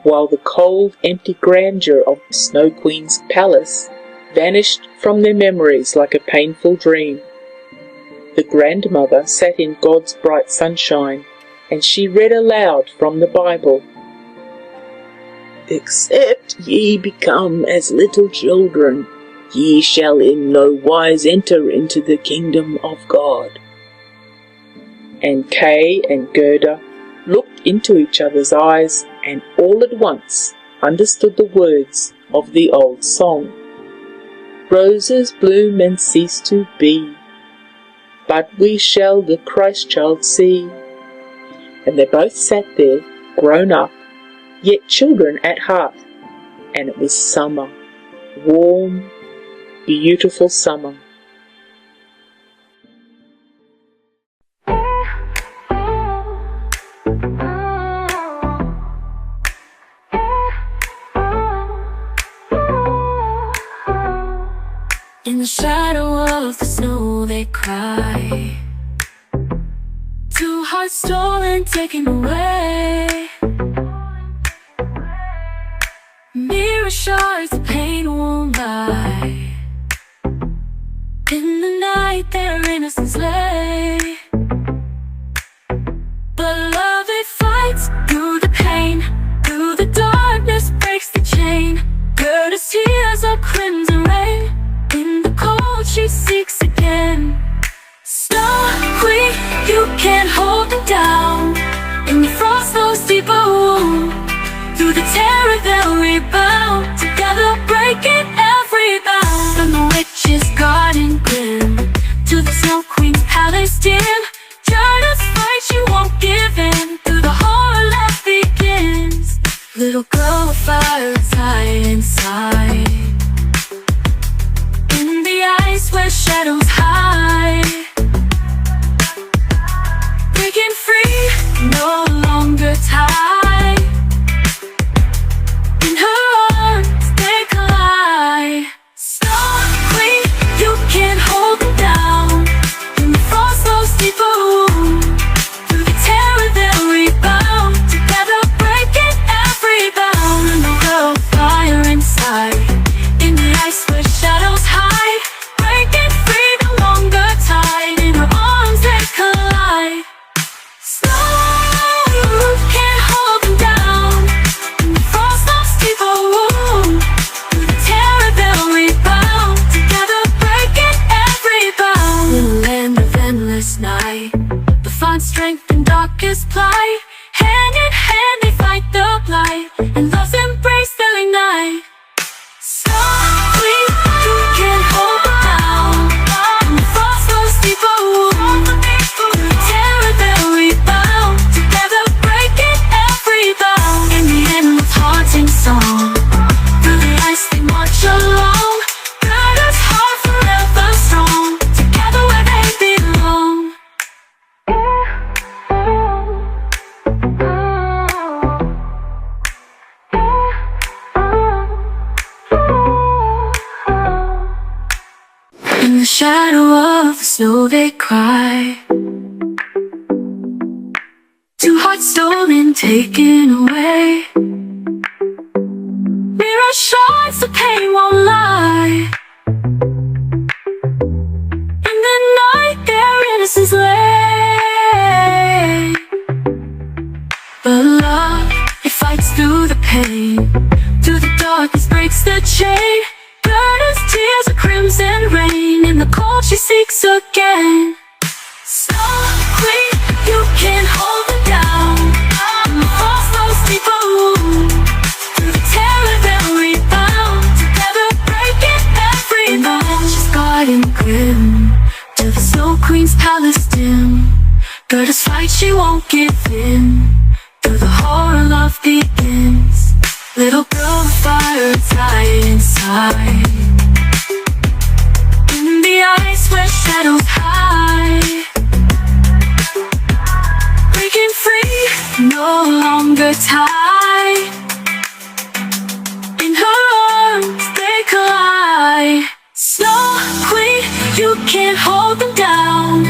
while the cold, empty grandeur of the Snow Queen's palace vanished from their memories like a painful dream. The grandmother sat in God's bright sunshine, and she read aloud from the Bible. "Except ye become as little children, ye shall in no wise enter into the kingdom of God." And Kay and Gerda looked into each other's eyes, and all at once understood the words of the old song. "Roses bloom and cease to be, but we shall the Christ child see." And they both sat there, grown up, yet children at heart, and it was summer, warm, beautiful summer. In the shadow of the snow they cry, two hearts stolen, taken away. Mirror shards, the pain won't lie. In the night their innocence lay. But love it fights through the pain, through the darkness breaks the chain. Gerda's tears are crimson rain, in the cold she seeks again. Snow Queen, you can't hold them down. In the frost flows deeper wound, through the terror they'll rebound, together breaking every bound. From the witch's garden grim to the Snow Queen's palace dim, Gerda's fight, she won't give in. Through the horror life begins. Little girl with fire is high inside, in the ice where shadows hide. Breaking free, no longer tied. In her shadow of the snow they cry. Two hearts stolen, taken away. Mirror shards, the pain won't lie. In the night their innocence lay. But love, it fights through the pain. Through the darkness breaks the chain. Gerda's tears are crimson rain. In the cold she seeks again. Snow Queen, you can't hold them down. The false flows deeper wound. Through the terror they'll rebound. Together breaking every bone. She's guarding grim till the Snow Queen's palace dim. Gerda's fight, she won't give in. Through the horror love begins. Little girl with fire tied inside. In the ice where shadows hide. Breaking free, no longer tied. In her arms they collide. Snow Queen, you can't hold them down.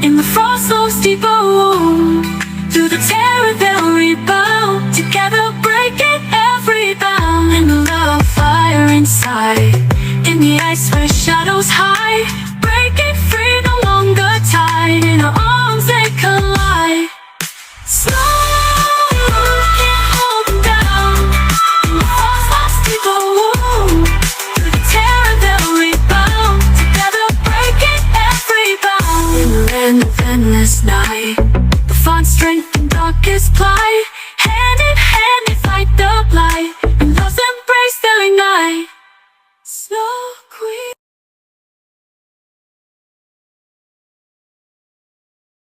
In the frost flows deeper wound. Through the terror they'll rebound. Together breaking every bound. In the love fire inside. In the ice where shadows hide.